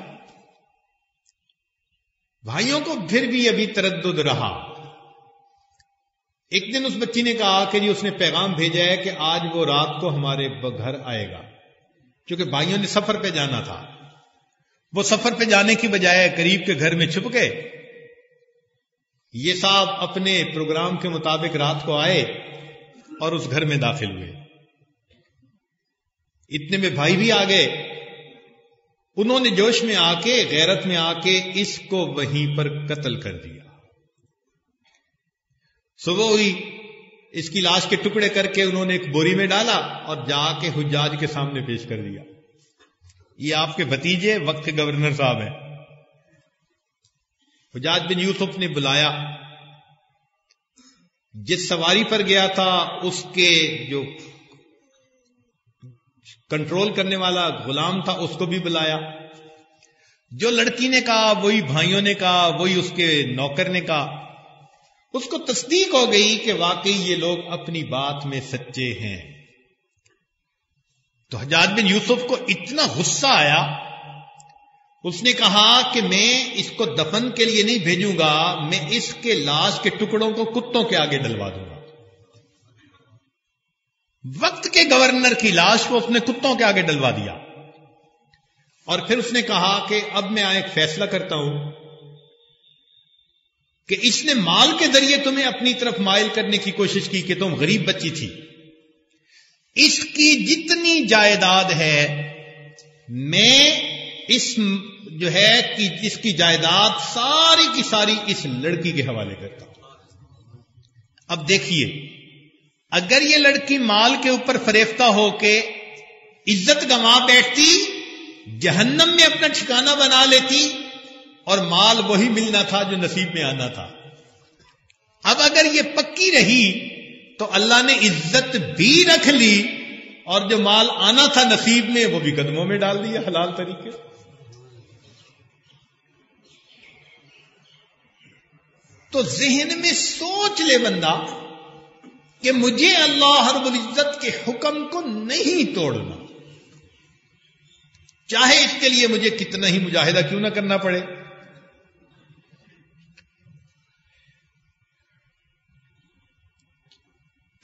Speaker 1: بھائیوں کو پھر بھی ابھی تردد رہا. ایک دن اس بچی نے کہا کہ جی اس نے پیغام بھیجا ہے کہ آج وہ رات کو ہمارے گھر آئے گا. کیونکہ بھائیوں نے سفر پہ جانا تھا. وہ سفر پہ جانے کی بجائے قریب کے گھر میں چھپ گئے. یہ صاحب اپنے پروگرام کے مطابق رات کو آئے اور اس گھر میں داخل ہوئے. اتنے میں بھائی بھی آ گئے. انہوں نے جوش میں آ کے، غیرت میں آ کے اس کو وہیں پر قتل کر دیا. صبح ہوئی، اس کی لاش کے ٹکڑے کر کے انہوں نے ایک بوری میں ڈالا اور جا کے حجاج کے سامنے پیش کر دیا. یہ آپ کے بھتیجے وقت کے گورنر صاحب ہیں. حجاج بن یوسف نے بلایا. جس سواری پر گیا تھا اس کے جو کنٹرول کرنے والا غلام تھا اس کو بھی بلایا. جو لڑکی نے کہا وہی بھائیوں نے کہا، وہی اس کے نوکر نے کہا. اس کو تصدیق ہو گئی کہ واقعی یہ لوگ اپنی بات میں سچے ہیں. تو حجاج بن یوسف کو اتنا غصہ آیا، اس نے کہا کہ میں اس کو دفن کے لیے نہیں بھیجوں گا، میں اس کے لاش کے ٹکڑوں کو کتوں کے آگے ڈلوا دوں گا. وقت کے گورنر کی لاش کو اس نے کتوں کے آگے ڈلوا دیا. اور پھر اس نے کہا کہ اب میں ایک فیصلہ کرتا ہوں کہ اس نے مال کے ذریعے تمہیں اپنی طرف مائل کرنے کی کوشش کی کہ تم غریب بچی تھی. اس کی جتنی جائیداد ہے میں اس جو ہے کہ اس کی جائیداد ساری کی ساری اس لڑکی کے حوالے کرتا ہوں. اب دیکھیے، اگر یہ لڑکی مال کے اوپر فریفتہ ہو کے عزت گنوا بیٹھتی، جہنم میں اپنا ٹھکانہ بنا لیتی اور مال وہی ملنا تھا جو نصیب میں آنا تھا. اب اگر یہ پکی رہی تو اللہ نے عزت بھی رکھ لی اور جو مال آنا تھا نصیب میں وہ بھی قدموں میں ڈال دیا حلال طریقے. تو ذہن میں سوچ لے بندہ کہ مجھے اللہ رب العزت کے حکم کو نہیں توڑنا، چاہے اس کے لیے مجھے کتنا ہی مجاہدہ کیوں نہ کرنا پڑے.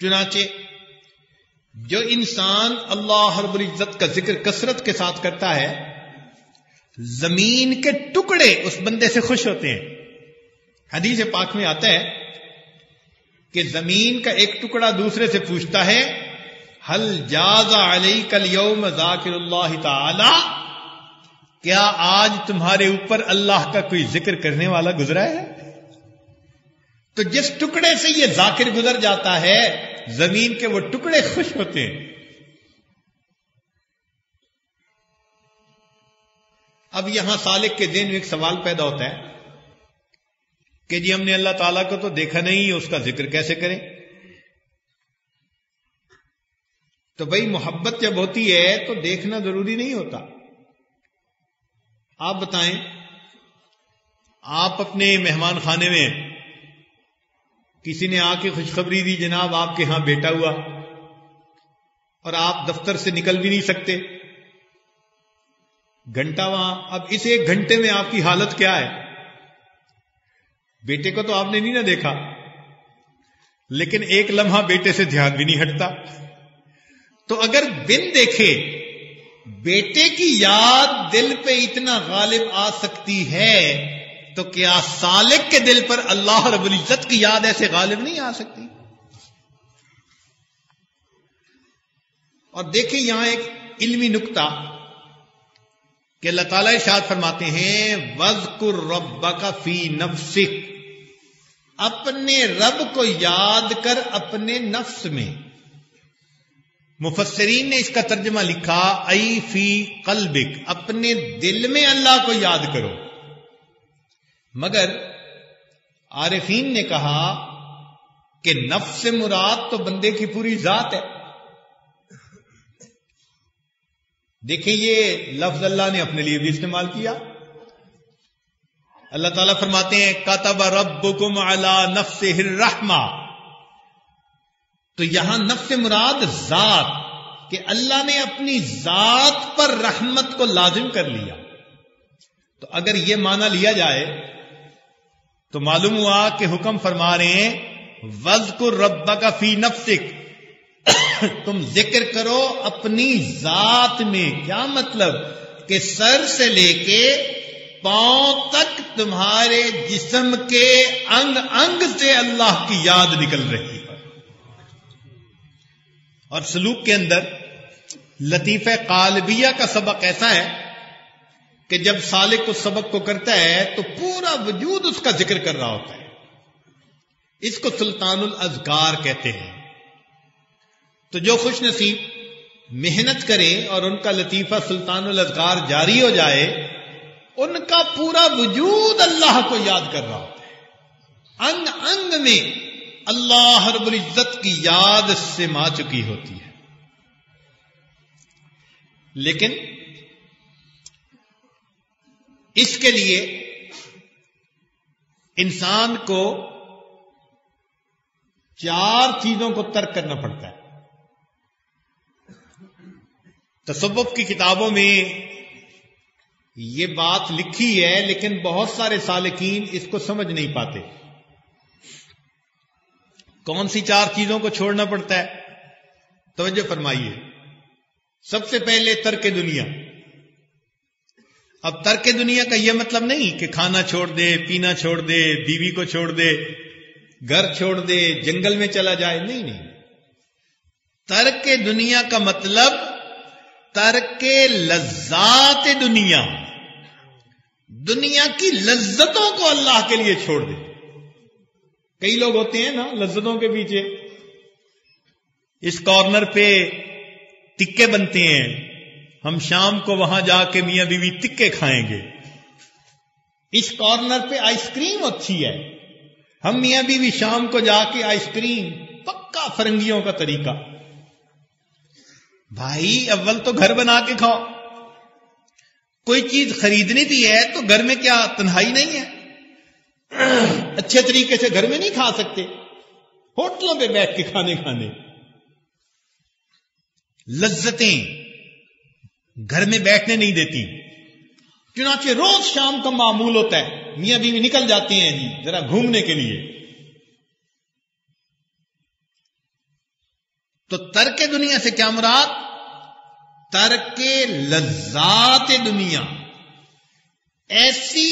Speaker 1: چنانچہ جو انسان اللہ رب العزت کا ذکر کثرت کے ساتھ کرتا ہے، زمین کے ٹکڑے اس بندے سے خوش ہوتے ہیں. حدیث پاک میں آتا ہے کہ زمین کا ایک ٹکڑا دوسرے سے پوچھتا ہے، حل جاز علیک اليوم ذاکر اللہ تعالی، کیا آج تمہارے اوپر اللہ کا کوئی ذکر کرنے والا گزرا ہے؟ تو جس ٹکڑے سے یہ ذاکر گزر جاتا ہے زمین کے وہ ٹکڑے خوش ہوتے ہیں. اب یہاں سالک کے ذہن میں ایک سوال پیدا ہوتا ہے کہ جی ہم نے اللہ تعالیٰ کو تو دیکھا نہیں، اس کا ذکر کیسے کریں؟ تو بھائی محبت جب ہوتی ہے تو دیکھنا ضروری نہیں ہوتا. آپ بتائیں، آپ اپنے مہمان خانے میں کسی نے آ کے خوشخبری دی جناب آپ کے ہاں بیٹا ہوا، اور آپ دفتر سے نکل بھی نہیں سکتے، گھنٹہ وہاں. اب اس ایک گھنٹے میں آپ کی حالت کیا ہے؟ بیٹے کو تو آپ نے نہیں نہ دیکھا، لیکن ایک لمحہ بیٹے سے دھیان بھی نہیں ہٹتا. تو اگر بن دیکھے بیٹے کی یاد دل پہ اتنا غالب آ سکتی ہے تو کیا سالک کے دل پر اللہ رب العزت کی یاد ایسے غالب نہیں آ سکتی؟ اور دیکھیں یہاں ایک علمی نکتہ کہ اللہ تعالیٰ ارشاد فرماتے ہیں وَاذْكُرْ رَبَّكَ فِي نَفْسِكَ، اپنے رب کو یاد کر اپنے نفس میں. مفسرین نے اس کا ترجمہ لکھا ای فی قلبک، اپنے دل میں اللہ کو یاد کرو. مگر عارفین نے کہا کہ نفس سے مراد تو بندے کی پوری ذات ہے. دیکھیں یہ لفظ اللہ نے اپنے لیے بھی استعمال کیا. اللہ تعالیٰ فرماتے ہیں کتب ربکم علی نفسہ الرحمہ، تو یہاں نفس مراد ذات، کہ اللہ نے اپنی ذات پر رحمت کو لازم کر لیا. تو اگر یہ معنی لیا جائے تو معلوم ہوا کہ حکم فرما رہے ہیں وَاذْكُرْ رَبَّكَ فِي نَفْسِكَ، تم ذکر کرو اپنی ذات میں. کیا مطلب؟ کہ سر سے لے کے پاؤں تک تمہارے جسم کے انگ انگ سے اللہ کی یاد نکل رہی ہے. اور سلوک کے اندر لطیفہ قالبیہ کا سبق ایسا ہے کہ جب سالک اس سبق کو کرتا ہے تو پورا وجود اس کا ذکر کر رہا ہوتا ہے. اس کو سلطان الاذکار کہتے ہیں. تو جو خوش نصیب محنت کرے اور ان کا لطیفہ سلطان الاذکار جاری ہو جائے، ان کا پورا وجود اللہ کو یاد کر رہا ہوتا ہے. انگ انگ میں اللہ رب العزت کی یاد سما چکی ہوتی ہے. لیکن اس کے لیے انسان کو 4 چیزوں کو ترک کرنا پڑتا ہے. تصوف کی کتابوں میں یہ بات لکھی ہے لیکن بہت سارے سالکین اس کو سمجھ نہیں پاتے. کون سی 4 چیزوں کو چھوڑنا پڑتا ہے؟ توجہ فرمائیے. سب سے پہلے ترک دنیا. اب ترک دنیا کا یہ مطلب نہیں کہ کھانا چھوڑ دے، پینا چھوڑ دے، بیوی کو چھوڑ دے، گھر چھوڑ دے، جنگل میں چلا جائے. نہیں. ترک دنیا کا مطلب ترک لذات دنیا، دنیا کی لذتوں کو اللہ کے لیے چھوڑ دے. کئی لوگ ہوتے ہیں نا لذتوں کے پیچھے، اس کارنر پہ ٹکے بنتے ہیں، ہم شام کو وہاں جا کے میاں بیوی ٹکے کھائیں گے. اس کارنر پہ آئس کریم اچھی ہے، ہم میاں بیوی شام کو جا کے آئس کریم. پکا فرنگیوں کا طریقہ. بھائی اول تو گھر بنا کے کھاؤ. کوئی چیز خریدنی بھی ہے تو گھر میں کیا تنہائی نہیں ہے؟ اچھے طریقے سے گھر میں نہیں کھا سکتے، ہوٹلوں پہ بیٹھ کے کھانے. لذتیں گھر میں بیٹھنے نہیں دیتی. چنانچہ روز شام کا معمول ہوتا ہے میاں بیوی نکل جاتے ہیں جی ذرا گھومنے کے لیے. تو ترک دنیا سے کیا مراد؟ ترک لذات دنیا. ایسی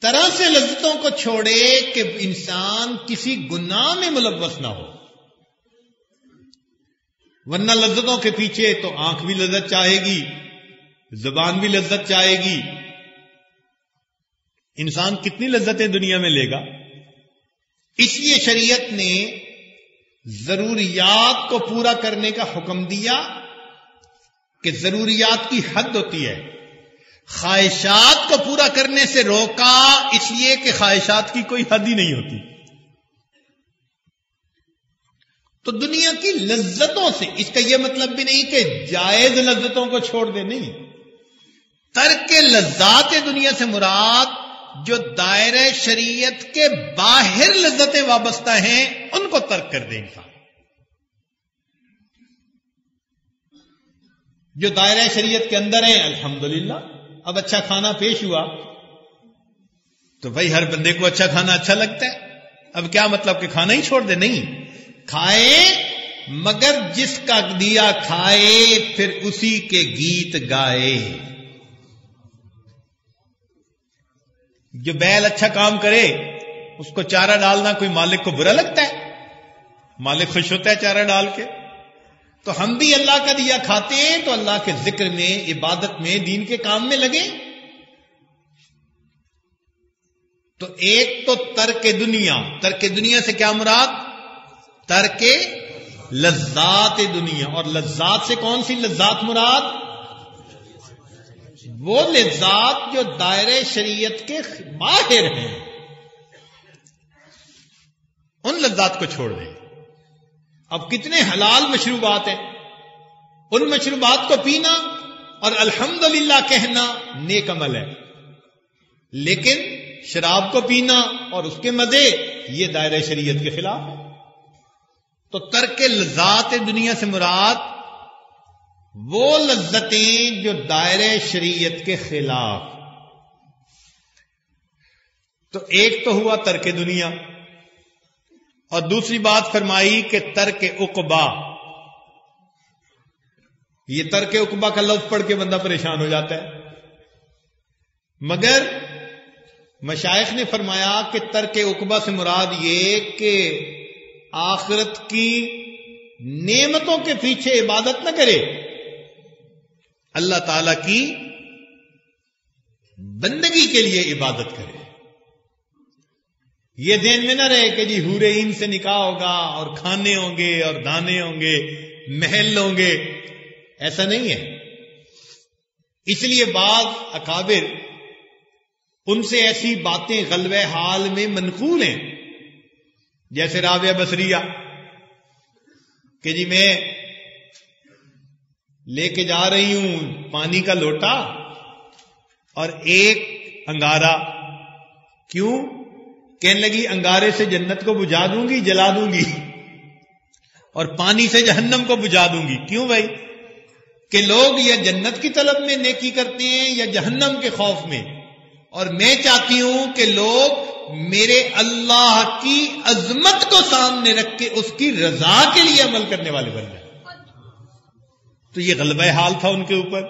Speaker 1: طرح سے لذتوں کو چھوڑے کہ انسان کسی گناہ میں ملوث نہ ہو. ورنہ لذتوں کے پیچھے تو آنکھ بھی لذت چاہے گی، زبان بھی لذت چاہے گی. انسان کتنی لذتیں دنیا میں لے گا؟ اس لیے شریعت نے ضروریات کو پورا کرنے کا حکم دیا کہ ضروریات کی حد ہوتی ہے. خواہشات کو پورا کرنے سے روکا اس لیے کہ خواہشات کی کوئی حد ہی نہیں ہوتی. تو دنیا کی لذتوں سے، اس کا یہ مطلب بھی نہیں کہ جائز لذتوں کو چھوڑ دے، نہیں. ترک لذات دنیا سے مراد جو دائرہ شریعت کے باہر لذتیں وابستہ ہیں ان کو ترک کر دے انسان. جو دائرہ شریعت کے اندر ہیں الحمدللہ، اب اچھا کھانا پیش ہوا تو بھائی ہر بندے کو اچھا کھانا اچھا لگتا ہے. اب کیا مطلب کہ کھانا ہی چھوڑ دے؟ نہیں، کھائے مگر جس کا دیا کھائے، پھر اسی کے گیت گائے. جو بیل اچھا کام کرے اس کو چارہ ڈالنا کوئی مالک کو برا لگتا ہے؟ مالک خوش ہوتا ہے چارہ ڈال کے. تو ہم بھی اللہ کا دیا کھاتے ہیں تو اللہ کے ذکر میں، عبادت میں، دین کے کام میں لگے. تو ایک تو ترک دنیا. ترک دنیا سے کیا مراد؟ ترک لذات دنیا. اور لذات سے کون سی لذات مراد؟ وہ لذات جو دائرے شریعت کے باہر ہیں، ان لذات کو چھوڑ دیں. اب کتنے حلال مشروبات ہیں، ان مشروبات کو پینا اور الحمدللہ کہنا نیک عمل ہے، لیکن شراب کو پینا اور اس کے مزے یہ دائرہ شریعت کے خلاف ہے. تو ترک لذات دنیا سے مراد وہ لذتیں جو دائرہ شریعت کے خلاف. تو ایک تو ہوا ترک دنیا، اور دوسری بات فرمائی کہ ترک عقبہ. یہ ترک عقبہ کا لفظ پڑھ کے بندہ پریشان ہو جاتا ہے، مگر مشائخ نے فرمایا کہ ترک عقبہ سے مراد یہ کہ آخرت کی نعمتوں کے پیچھے عبادت نہ کرے، اللہ تعالی کی بندگی کے لیے عبادت کرے. یہ ذہن میں نہ رہے کہ جی حور عین سے نکاح ہوگا اور کھانے ہوں گے اور دانے ہوں گے، محل ہوں گے. ایسا نہیں ہے. اس لیے بعض اکابر ان سے ایسی باتیں غلبہ حال میں منقول ہیں، جیسے رابعہ بصریہ کہ جی میں لے کے جا رہی ہوں پانی کا لوٹا اور ایک انگارہ. کیوں؟ کہنے لگی انگارے سے جنت کو بجھا دوں گی، جلا دوں گی، اور پانی سے جہنم کو بجھا دوں گی. کیوں بھائی؟ کہ لوگ یا جنت کی طلب میں نیکی کرتے ہیں یا جہنم کے خوف میں، اور میں چاہتی ہوں کہ لوگ میرے اللہ کی عظمت کو سامنے رکھ کے اس کی رضا کے لیے عمل کرنے والے بن جائیں. تو یہ غلبہ حال تھا ان کے اوپر.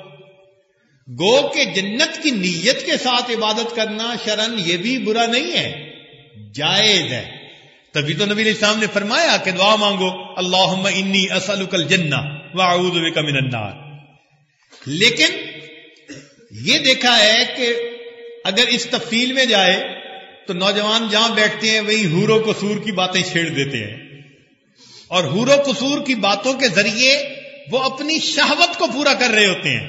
Speaker 1: گو کہ جنت کی نیت کے ساتھ عبادت کرنا شرعن یہ بھی برا نہیں ہے، جائز ہے. تبھی تو نبی علیہ السلام نے فرمایا کہ دعا مانگو اللہم انی اسألک الجنہ واعوذ بک من النار. لیکن یہ دیکھا ہے کہ اگر اس تفصیل میں جائے تو نوجوان جہاں بیٹھتے ہیں وہی حور و قصور کی باتیں چھیڑ دیتے ہیں، اور حور و قصور کی باتوں کے ذریعے وہ اپنی شہوت کو پورا کر رہے ہوتے ہیں.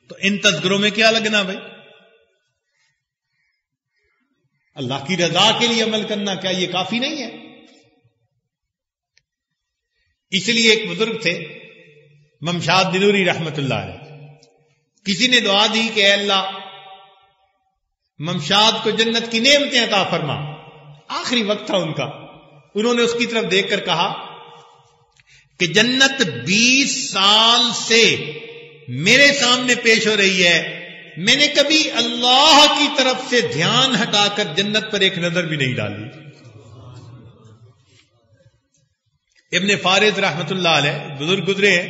Speaker 1: تو ان تذکروں میں کیا لگنا بھائی؟ اللہ کی رضا کے لیے عمل کرنا کیا یہ کافی نہیں ہے؟ اس لیے ایک بزرگ تھے ممشاد دنوری رحمت اللہ علیہ، کسی نے دعا دی کہ اے اللہ ممشاد کو جنت کی نعمتیں عطا فرما. آخری وقت تھا ان کا. انہوں نے اس کی طرف دیکھ کر کہا کہ جنت 20 سال سے میرے سامنے پیش ہو رہی ہے، میں نے کبھی اللہ کی طرف سے دھیان ہٹا کر جنت پر ایک نظر بھی نہیں ڈالی. ابن فارض رحمت اللہ علیہ بزرگ گزرے ہیں،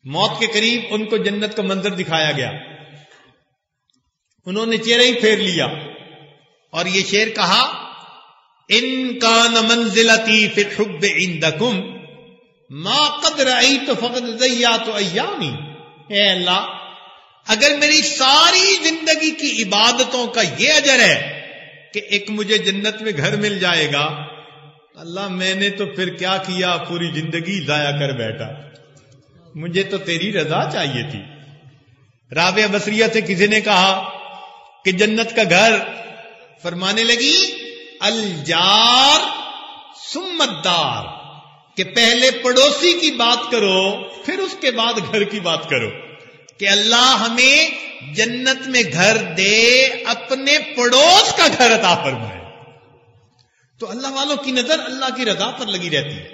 Speaker 1: موت کے قریب ان کو جنت کا منظر دکھایا گیا. انہوں نے چہرہ ہی پھیر لیا اور یہ شعر کہا ان کان منزلتی فی الحب عندکم ما قد رأیت فقد ضیعت ایامی. اے اللہ اگر میری ساری زندگی کی عبادتوں کا یہ اجر ہے کہ ایک مجھے جنت میں گھر مل جائے گا، اللہ میں نے تو پھر کیا کیا، پوری زندگی ضائع کر بیٹھا، مجھے تو تیری رضا چاہیے تھی. رابعہ بصریہ سے کسی نے کہا کہ جنت کا گھر، فرمانے لگی الجار ثم الدار، کہ پہلے پڑوسی کی بات کرو پھر اس کے بعد گھر کی بات کرو، کہ اللہ ہمیں جنت میں گھر دے، اپنے پڑوس کا گھر عطا فرمائے. تو اللہ والوں کی نظر اللہ کی رضا پر لگی رہتی ہے.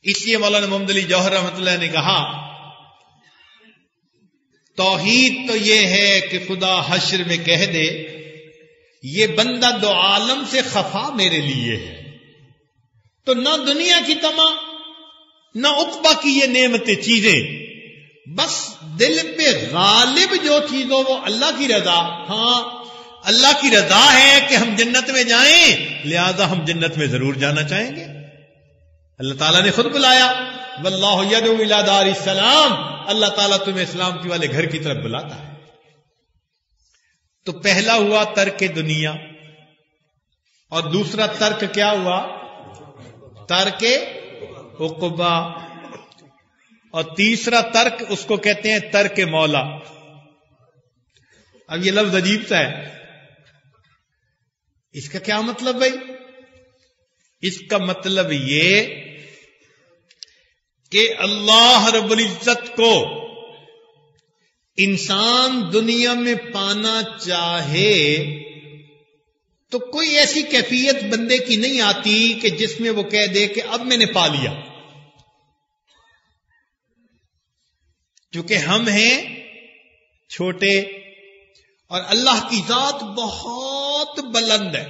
Speaker 1: اس لیے مولانا محمد علی جوہر رحمۃ اللہ نے کہا توحید تو یہ ہے کہ خدا حشر میں کہہ دے یہ بندہ دو عالم سے خفا میرے لیے ہے، تو نہ دنیا کی تما نہ عقبہ کی یہ نعمتیں چیزیں، بس دل پہ غالب جو چیز ہو وہ اللہ کی رضا. ہاں اللہ کی رضا ہے کہ ہم جنت میں جائیں، لہذا ہم جنت میں ضرور جانا چاہیں گے. اللہ تعالیٰ نے خود بلایا، واللہ یدعو الی دار السلام، اللہ تعالیٰ تمہیں اسلام کی والے گھر کی طرف بلاتا ہے. تو پہلا ہوا ترک دنیا، اور دوسرا ترک کیا ہوا؟ ترک عقبہ، اور تیسرا ترک اس کو کہتے ہیں ترک مولا. اب یہ لفظ عجیب سا ہے، اس کا کیا مطلب بھائی؟ اس کا مطلب یہ کہ اللہ رب العزت کو انسان دنیا میں پانا چاہے تو کوئی ایسی کیفیت بندے کی نہیں آتی کہ جس میں وہ کہہ دے کہ اب میں نے پا لیا. چونکہ ہم ہیں چھوٹے اور اللہ کی ذات بہت بلند ہے.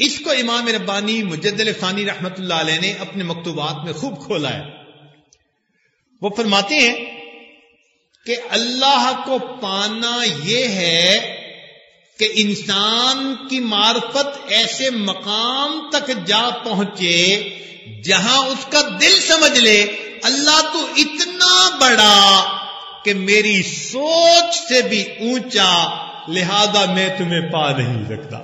Speaker 1: اس کو امام ربانی مجدد ثانی رحمت اللہ علیہ نے اپنے مکتوبات میں خوب کھولا ہے. وہ فرماتے ہیں کہ اللہ کو پانا یہ ہے کہ انسان کی معرفت ایسے مقام تک جا پہنچے جہاں اس کا دل سمجھ لے اللہ تو اتنا بڑا کہ میری سوچ سے بھی اونچا، لہذا میں تمہیں پا نہیں سکتا.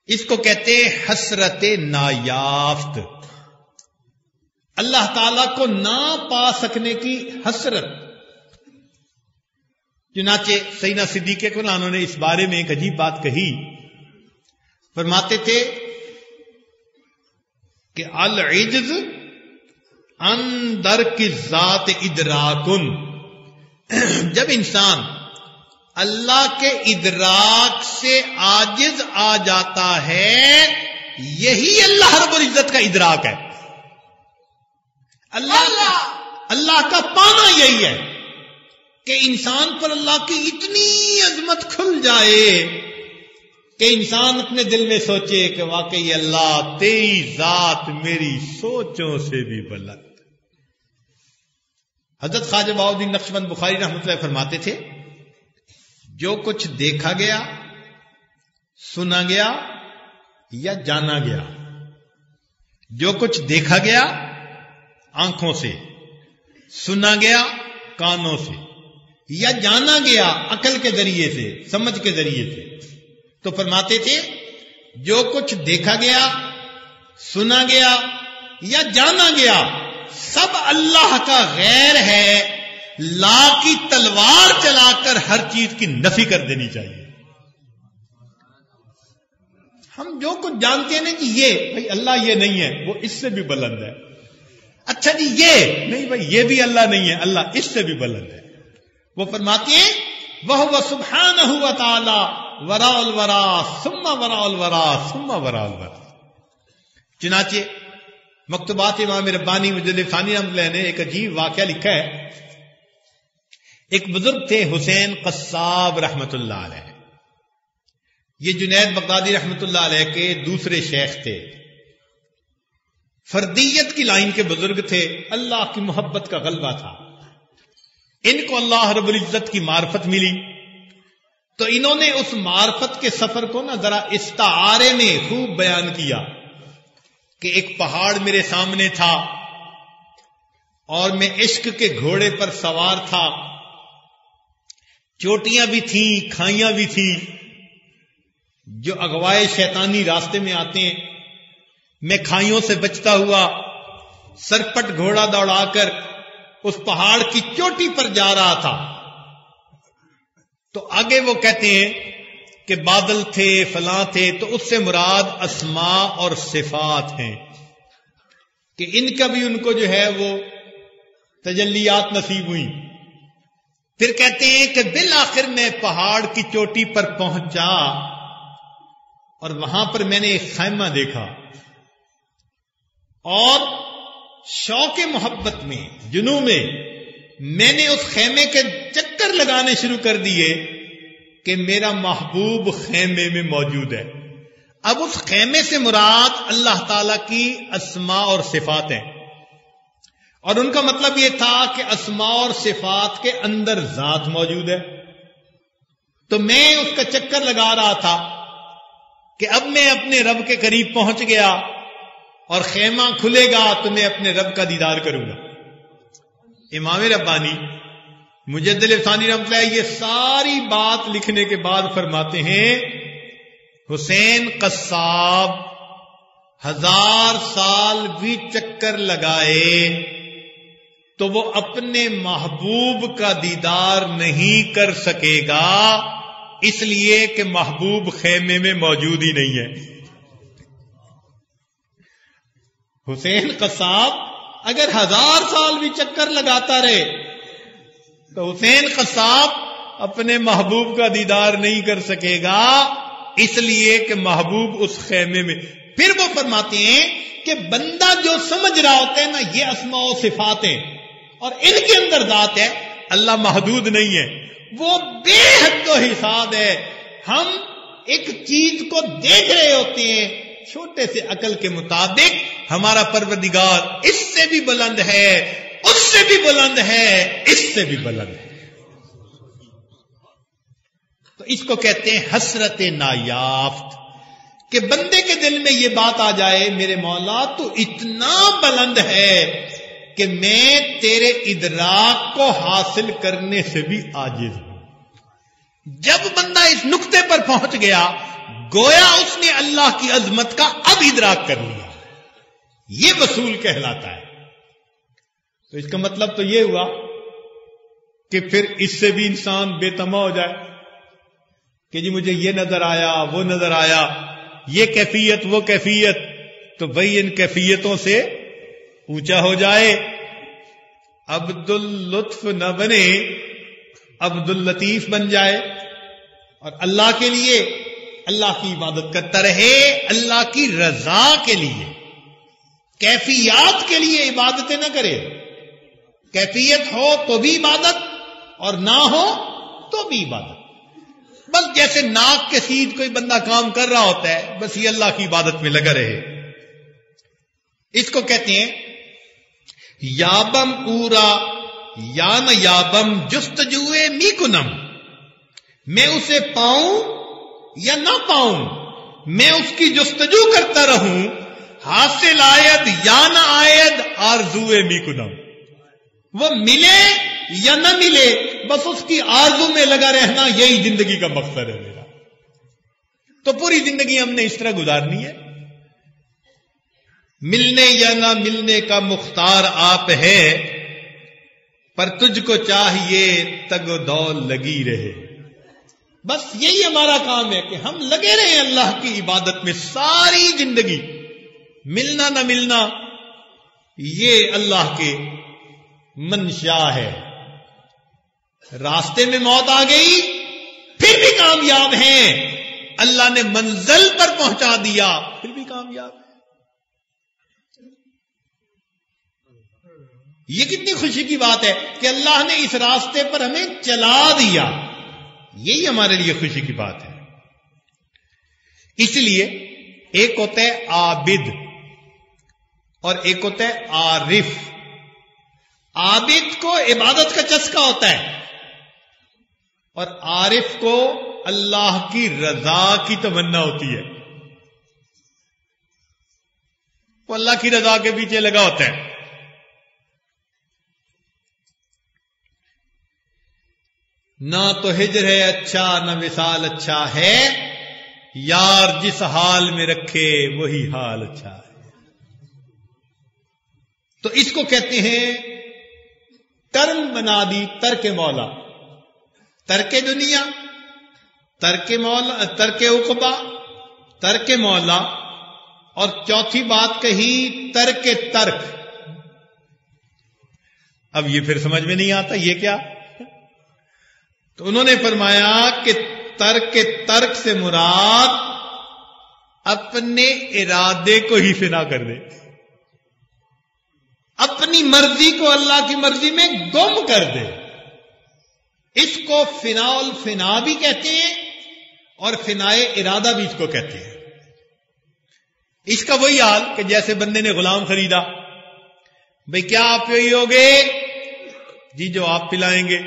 Speaker 1: اس کو کہتے ہیں حسرت نایافت، اللہ تعالی کو نہ پا سکنے کی حسرت. چنانچہ سیدنا صدیق اکبر انہوں نے اس بارے میں ایک عجیب بات کہی. فرماتے تھے کہ العجز اندر کی ذات ادراکن، جب انسان اللہ کے ادراک سے عاجز آ جاتا ہے، یہی اللہ رب العزت کا ادراک ہے. اللہ کا پانا یہی ہے کہ انسان پر اللہ کی اتنی عظمت کھل جائے کہ انسان اپنے دل میں سوچے کہ واقعی اللہ تیری ذات میری سوچوں سے بھی بلند. حضرت خواجہ بہاؤالدین نقشبند بخاری رحمۃ اللہ فرماتے تھے جو کچھ دیکھا گیا، سنا گیا یا جانا گیا، جو کچھ دیکھا گیا آنکھوں سے، سنا گیا کانوں سے، یا جانا گیا عقل کے ذریعے سے، سمجھ کے ذریعے سے، تو فرماتے تھے جو کچھ دیکھا گیا، سنا گیا یا جانا گیا سب اللہ کا غیر ہے. لا کی تلوار چلا کر ہر چیز کی نفی کر دینی چاہیے. ہم جو کچھ جانتے ہیں نا کہ یہ بھائی اللہ یہ نہیں ہے، وہ اس سے بھی بلند ہے. اچھا جی یہ نہیں بھائی یہ بھی اللہ نہیں ہے، اللہ اس سے بھی بلند ہے. وہ فرماتے ہیں وَهُوَ سُبْحَانَهُ وَتَعَالَى وَرَاءُ الْوَرَىٰ ثُمَّ وَرَاءُ الْوَرَىٰ ثُمَّ وَرَاءُ الْوَرَىٰ. چنانچہ مکتوبات امام ربانی مجدد ثانی رحمۃ اللہ نے ایک عجیب واقعہ لکھا ہے. ایک بزرگ تھے حسین قصاب رحمت اللہ علیہ، یہ جنید بغدادی رحمت اللہ علیہ کے دوسرے شیخ تھے. فردیت کی لائن کے بزرگ تھے، اللہ کی محبت کا غلبہ تھا. ان کو اللہ رب العزت کی معرفت ملی تو انہوں نے اس معرفت کے سفر کو نا ذرا استعارے میں خوب بیان کیا کہ ایک پہاڑ میرے سامنے تھا اور میں عشق کے گھوڑے پر سوار تھا، چوٹیاں بھی تھیں، کھائیاں بھی تھیں، جو اغوائے شیطانی راستے میں آتے ہیں. میں کھائیوں سے بچتا ہوا سرپٹ گھوڑا دوڑا کر اس پہاڑ کی چوٹی پر جا رہا تھا. تو آگے وہ کہتے ہیں کہ بادل تھے، فلاں تھے، تو اس سے مراد اسماء اور صفات ہیں کہ ان کا بھی ان کو جو ہے وہ تجلیات نصیب ہوئی. پھر کہتے ہیں کہ بالآخر میں پہاڑ کی چوٹی پر پہنچا اور وہاں پر میں نے ایک خیمہ دیکھا اور شوق محبت میں، جنوں میں میں نے اس خیمے کے چکر لگانے شروع کر دیے کہ میرا محبوب خیمے میں موجود ہے. اب اس خیمے سے مراد اللہ تعالی کی اسماء اور صفات ہیں، اور ان کا مطلب یہ تھا کہ اسماء اور صفات کے اندر ذات موجود ہے. تو میں اس کا چکر لگا رہا تھا کہ اب میں اپنے رب کے قریب پہنچ گیا اور خیمہ کھلے گا تو میں اپنے رب کا دیدار کروں گا. امام ربانی مجدد ثانی رحمۃ اللہ یہ ساری بات لکھنے کے بعد فرماتے ہیں حسین قصاب 1000 سال بھی چکر لگائے تو وہ اپنے محبوب کا دیدار نہیں کر سکے گا، اس لیے کہ محبوب خیمے میں موجود ہی نہیں ہے. حسین قصاب اگر 1000 سال بھی چکر لگاتا رہے تو حسین قصاب اپنے محبوب کا دیدار نہیں کر سکے گا، اس لیے کہ محبوب اس خیمے میں. پھر وہ فرماتے ہیں کہ بندہ جو سمجھ رہا ہوتا ہے نا یہ اسماء و صفات ہیں اور ان کے اندر ذات ہے، اللہ محدود نہیں ہے، وہ بے حد و حساب ہے. ہم ایک چیز کو دیکھ رہے ہوتے ہیں چھوٹے سے عقل کے مطابق، ہمارا پروردگار اس سے بھی بلند ہے، اس سے بھی بلند ہے، اس سے بھی بلند ہے. تو اس کو کہتے ہیں حسرت نایافت، کہ بندے کے دل میں یہ بات آ جائے میرے مولا تو اتنا بلند ہے کہ میں تیرے ادراک کو حاصل کرنے سے بھی عاجز ہوں. جب بندہ اس نقطے پر پہنچ گیا گویا اس نے اللہ کی عظمت کا اب ادراک کر لیا، یہ وصول کہلاتا ہے. تو اس کا مطلب تو یہ ہوا کہ پھر اس سے بھی انسان بے تما ہو جائے کہ جی مجھے یہ نظر آیا وہ نظر آیا، یہ کیفیت وہ کیفیت، تو بھئی ان کیفیتوں سے اونچا ہو جائے. عبد اللطف نہ بنے، عبد اللطیف بن جائے، اور اللہ کے لیے اللہ کی عبادت کرتا رہے، اللہ کی رضا کے لیے، کیفیات کے لیے عبادتیں نہ کرے. کیفیت ہو تو بھی عبادت اور نہ ہو تو بھی عبادت. بس جیسے ناک کے سیدھ کوئی بندہ کام کر رہا ہوتا ہے بس یہ اللہ کی عبادت میں لگا رہے. اس کو کہتے ہیں یابم پورا یا نہ یابم جستجوئے می کنم، میں اسے پاؤں یا نہ پاؤں میں اس کی جستجو کرتا رہوں، حاصل آید یا نہ آید آرزوئے می کنم، وہ ملے یا نہ ملے بس اس کی آرزو میں لگا رہنا یہی زندگی کا مقصد ہے میرا. تو پوری زندگی ہم نے اس طرح گزارنی ہے. ملنے یا نہ ملنے کا مختار آپ ہے، پر تجھ کو چاہیے تگ و دول لگی رہے. بس یہی ہمارا کام ہے کہ ہم لگے رہیں اللہ کی عبادت میں ساری زندگی. ملنا نہ ملنا یہ اللہ کے منشا ہے. راستے میں موت آ گئی پھر بھی کامیاب ہیں، اللہ نے منزل پر پہنچا دیا پھر بھی کامیاب. یہ کتنی خوشی کی بات ہے کہ اللہ نے اس راستے پر ہمیں چلا دیا، یہی ہمارے لیے خوشی کی بات ہے. اس لیے ایک ہوتا ہے عابد اور ایک ہوتا ہے عارف. عابد کو عبادت کا چسکا ہوتا ہے اور عارف کو اللہ کی رضا کی تمنا ہوتی ہے. وہ اللہ کی رضا کے پیچھے لگا ہوتا ہے. نہ تو ہجر ہے اچھا نہ وصال اچھا ہے، یار جس حال میں رکھے وہی حال اچھا ہے. تو اس کو کہتے ہیں ٹرم بنا دی ترک مولا، ترک دنیا، ترک مولا، ترک عقبہ، ترک مولا، اور چوتھی بات کہی ترک ترک. اب یہ پھر سمجھ میں نہیں آتا یہ کیا؟ تو انہوں نے فرمایا کہ ترک ترک سے مراد اپنے ارادے کو ہی فنا کر دے، اپنی مرضی کو اللہ کی مرضی میں گم کر دے. اس کو فنا الفنا بھی کہتے ہیں اور فنائے ارادہ بھی اس کو کہتے ہیں. اس کا وہی حال کہ جیسے بندے نے غلام خریدا، بھئی کیا آپ یہی ہوگے؟ جی جو آپ پلائیں گے.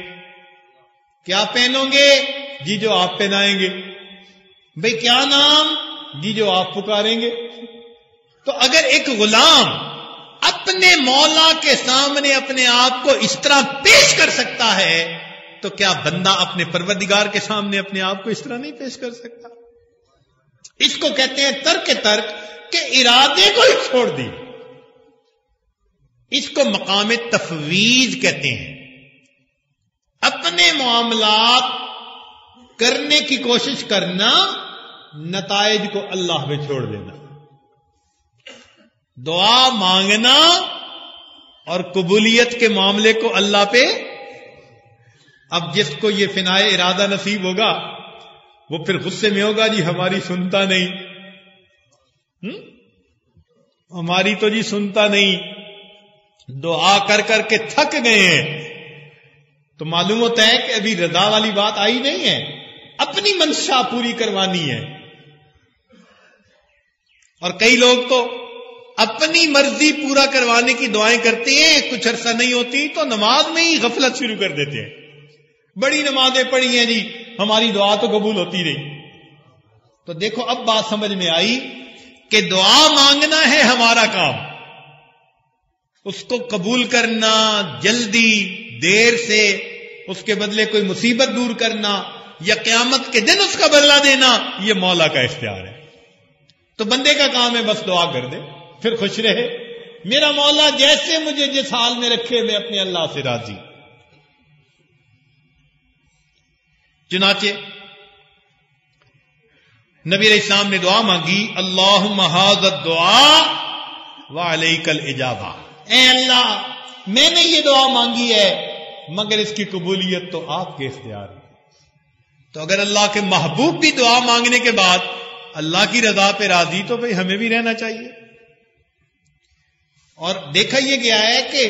Speaker 1: کیا پہنو گے؟ جی جو آپ پہنائیں گے. بھئی کیا نام؟ جی جو آپ پکاریں گے. تو اگر ایک غلام اپنے مولا کے سامنے اپنے آپ کو اس طرح پیش کر سکتا ہے تو کیا بندہ اپنے پروردگار کے سامنے اپنے آپ کو اس طرح نہیں پیش کر سکتا؟ اس کو کہتے ہیں ترک کہ ارادے کو ہی چھوڑ دی. اس کو مقام تفویض کہتے ہیں. اپنے معاملات کرنے کی کوشش کرنا، نتائج کو اللہ پہ چھوڑ دینا. دعا مانگنا اور قبولیت کے معاملے کو اللہ پہ. اب جس کو یہ فنائے ارادہ نصیب ہوگا وہ پھر غصے میں ہوگا جی ہماری سنتا نہیں، ہماری تو جی سنتا نہیں، دعا کر کر کے تھک گئے ہیں. تو معلوم ہوتا ہے کہ ابھی رضا والی بات آئی نہیں ہے، اپنی منشا پوری کروانی ہے. اور کئی لوگ تو اپنی مرضی پورا کروانے کی دعائیں کرتے ہیں، کچھ عرصہ نہیں ہوتی تو نماز میں ہی غفلت شروع کر دیتے ہیں. بڑی نمازیں پڑھی ہیں جی ہماری دعا تو قبول ہوتی نہیں. تو دیکھو اب بات سمجھ میں آئی کہ دعا مانگنا ہے ہمارا کام، اس کو قبول کرنا، جلدی دیر سے اس کے بدلے کوئی مصیبت دور کرنا یا قیامت کے دن اس کا بدلہ دینا، یہ مولا کا اختیار ہے. تو بندے کا کام ہے بس دعا کر دے، پھر خوش رہے. میرا مولا جیسے مجھے جس حال میں رکھے میں اپنے اللہ سے راضی. چنانچہ نبی علیہ السلام نے دعا مانگی، اللہم ھذا الدعاء وعلیک الاجابہ. اے اللہ میں نے یہ دعا مانگی ہے مگر اس کی قبولیت تو آپ کے اختیار ہے. تو اگر اللہ کے محبوب بھی دعا مانگنے کے بعد اللہ کی رضا پہ راضی تو بھئی ہمیں بھی رہنا چاہیے. اور دیکھا یہ گیا ہے کہ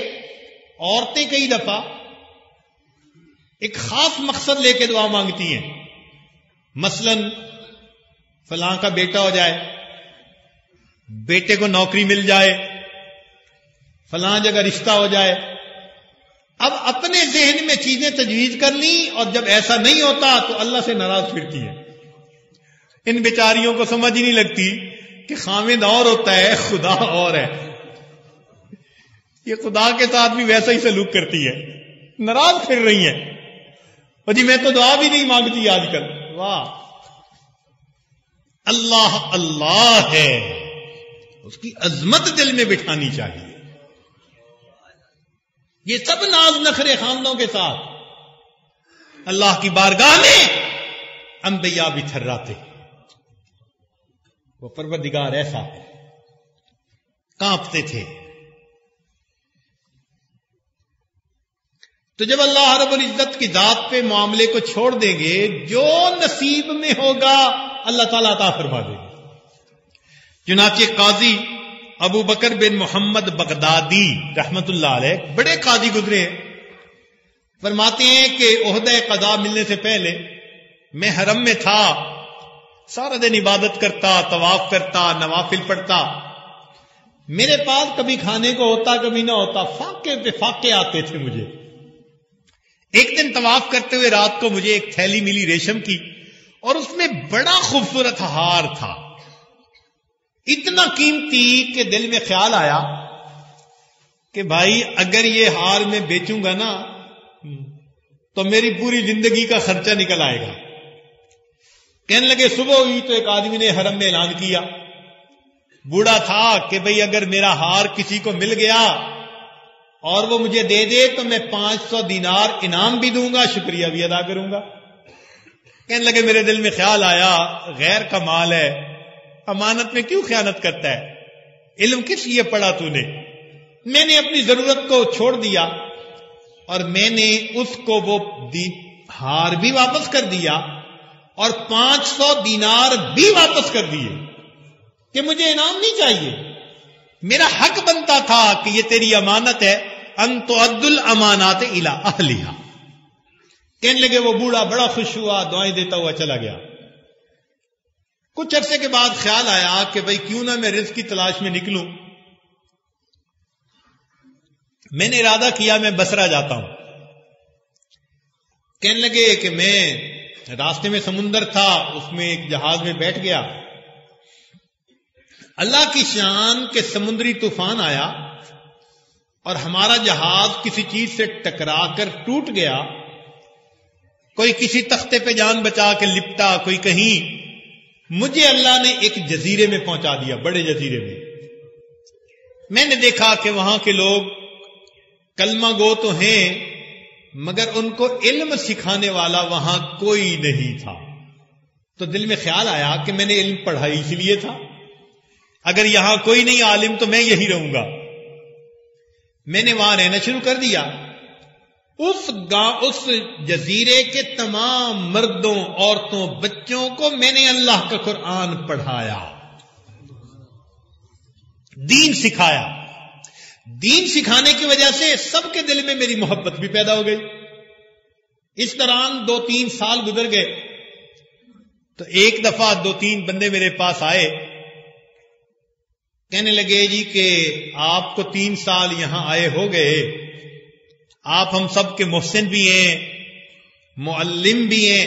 Speaker 1: عورتیں کئی دفعہ ایک خاص مقصد لے کے دعا مانگتی ہیں. مثلا فلاں کا بیٹا ہو جائے، بیٹے کو نوکری مل جائے، فلاں جگہ رشتہ ہو جائے. اب اپنے ذہن میں چیزیں تجویز کر لی اور جب ایسا نہیں ہوتا تو اللہ سے ناراض پھرتی ہے. ان بیچاریوں کو سمجھ ہی نہیں لگتی کہ خاوند اور ہوتا ہے خدا اور ہے. یہ خدا کے ساتھ بھی ویسا ہی سلوک کرتی ہے، ناراض پھر رہی ہیں. اور جی میں تو دعا بھی نہیں مانگتی آج کل. واہ، اللہ اللہ ہے، اس کی عظمت دل میں بٹھانی چاہیے. یہ سب ناز نخرے خاندوں کے ساتھ اللہ کی بارگاہ میں انبیاء بھی تھراتے. وہ پروردگار ایسا ہے، کانپتے تھے. تو جب اللہ رب العزت کی ذات پہ معاملے کو چھوڑ دیں گے، جو نصیب میں ہوگا اللہ تعالیٰ عطا فرما دے گا. چنانچہ قاضی ابو بکر بن محمد بغدادی رحمت اللہ علیہ بڑے قاضی گزرے ہیں. فرماتے ہیں کہ عہدہ قضا ملنے سے پہلے میں حرم میں تھا، سارا دن عبادت کرتا، طواف کرتا، نوافل پڑھتا. میرے پاس کبھی کھانے کو ہوتا کبھی نہ ہوتا، فاقے پہ فاقے آتے تھے مجھے. ایک دن طواف کرتے ہوئے رات کو مجھے ایک تھیلی ملی ریشم کی اور اس میں بڑا خوبصورت ہار تھا، اتنا قیمتی کہ دل میں خیال آیا کہ بھائی اگر یہ ہار میں بیچوں گا نا تو میری پوری زندگی کا خرچہ نکل آئے گا. کہنے لگے صبح ہوئی تو ایک آدمی نے حرم میں اعلان کیا، بوڑھا تھا، کہ بھئی اگر میرا ہار کسی کو مل گیا اور وہ مجھے دے دے تو میں 500 دینار انعام بھی دوں گا، شکریہ بھی ادا کروں گا. کہنے لگے میرے دل میں خیال آیا غیر کا مال ہے، امانت میں کیوں خیانت کرتا ہے، علم کس لیے پڑھا تو نے. میں نے اپنی ضرورت کو چھوڑ دیا اور میں نے اس کو وہ ہار بھی واپس کر دیا اور 500 دینار بھی واپس کر دیے کہ مجھے انعام نہیں چاہیے. میرا حق بنتا تھا کہ یہ تیری امانت ہے، ان تؤد الامانات الی اہلھا۔ کہنے لگے وہ بوڑھا بڑا خوش ہوا، دعائیں دیتا ہوا چلا گیا۔ کچھ عرصے کے بعد خیال آیا کہ بھئی کیوں نہ میں رزق کی تلاش میں نکلوں۔ میں نے ارادہ کیا میں بصرہ جاتا ہوں۔ کہنے لگے کہ میں راستے میں سمندر تھا، اس میں ایک جہاز میں بیٹھ گیا، اللہ کی شان کے سمندری طوفان آیا اور ہمارا جہاز کسی چیز سے ٹکرا کر ٹوٹ گیا، کوئی کسی تختے پہ جان بچا کے لپٹا، کوئی کہیں، مجھے اللہ نے ایک جزیرے میں پہنچا دیا، بڑے جزیرے میں۔ میں نے دیکھا کہ وہاں کے لوگ کلمہ گو تو ہیں مگر ان کو علم سکھانے والا وہاں کوئی نہیں تھا۔ تو دل میں خیال آیا کہ میں نے علم پڑھا اس لیے تھا، اگر یہاں کوئی نہیں عالم تو میں یہی رہوں گا۔ میں نے وہاں رہنا شروع کر دیا۔ اس جزیرے کے تمام مردوں، عورتوں، بچوں کو میں نے اللہ کا قرآن پڑھایا، دین سکھایا۔ دین سکھانے کی وجہ سے سب کے دل میں میری محبت بھی پیدا ہو گئی۔ اس دوران 2-3 سال گزر گئے تو ایک دفعہ 2-3 بندے میرے پاس آئے، کہنے لگے جی کہ آپ کو 3 سال یہاں آئے ہو گئے، آپ ہم سب کے محسن بھی ہیں، معلم بھی ہیں،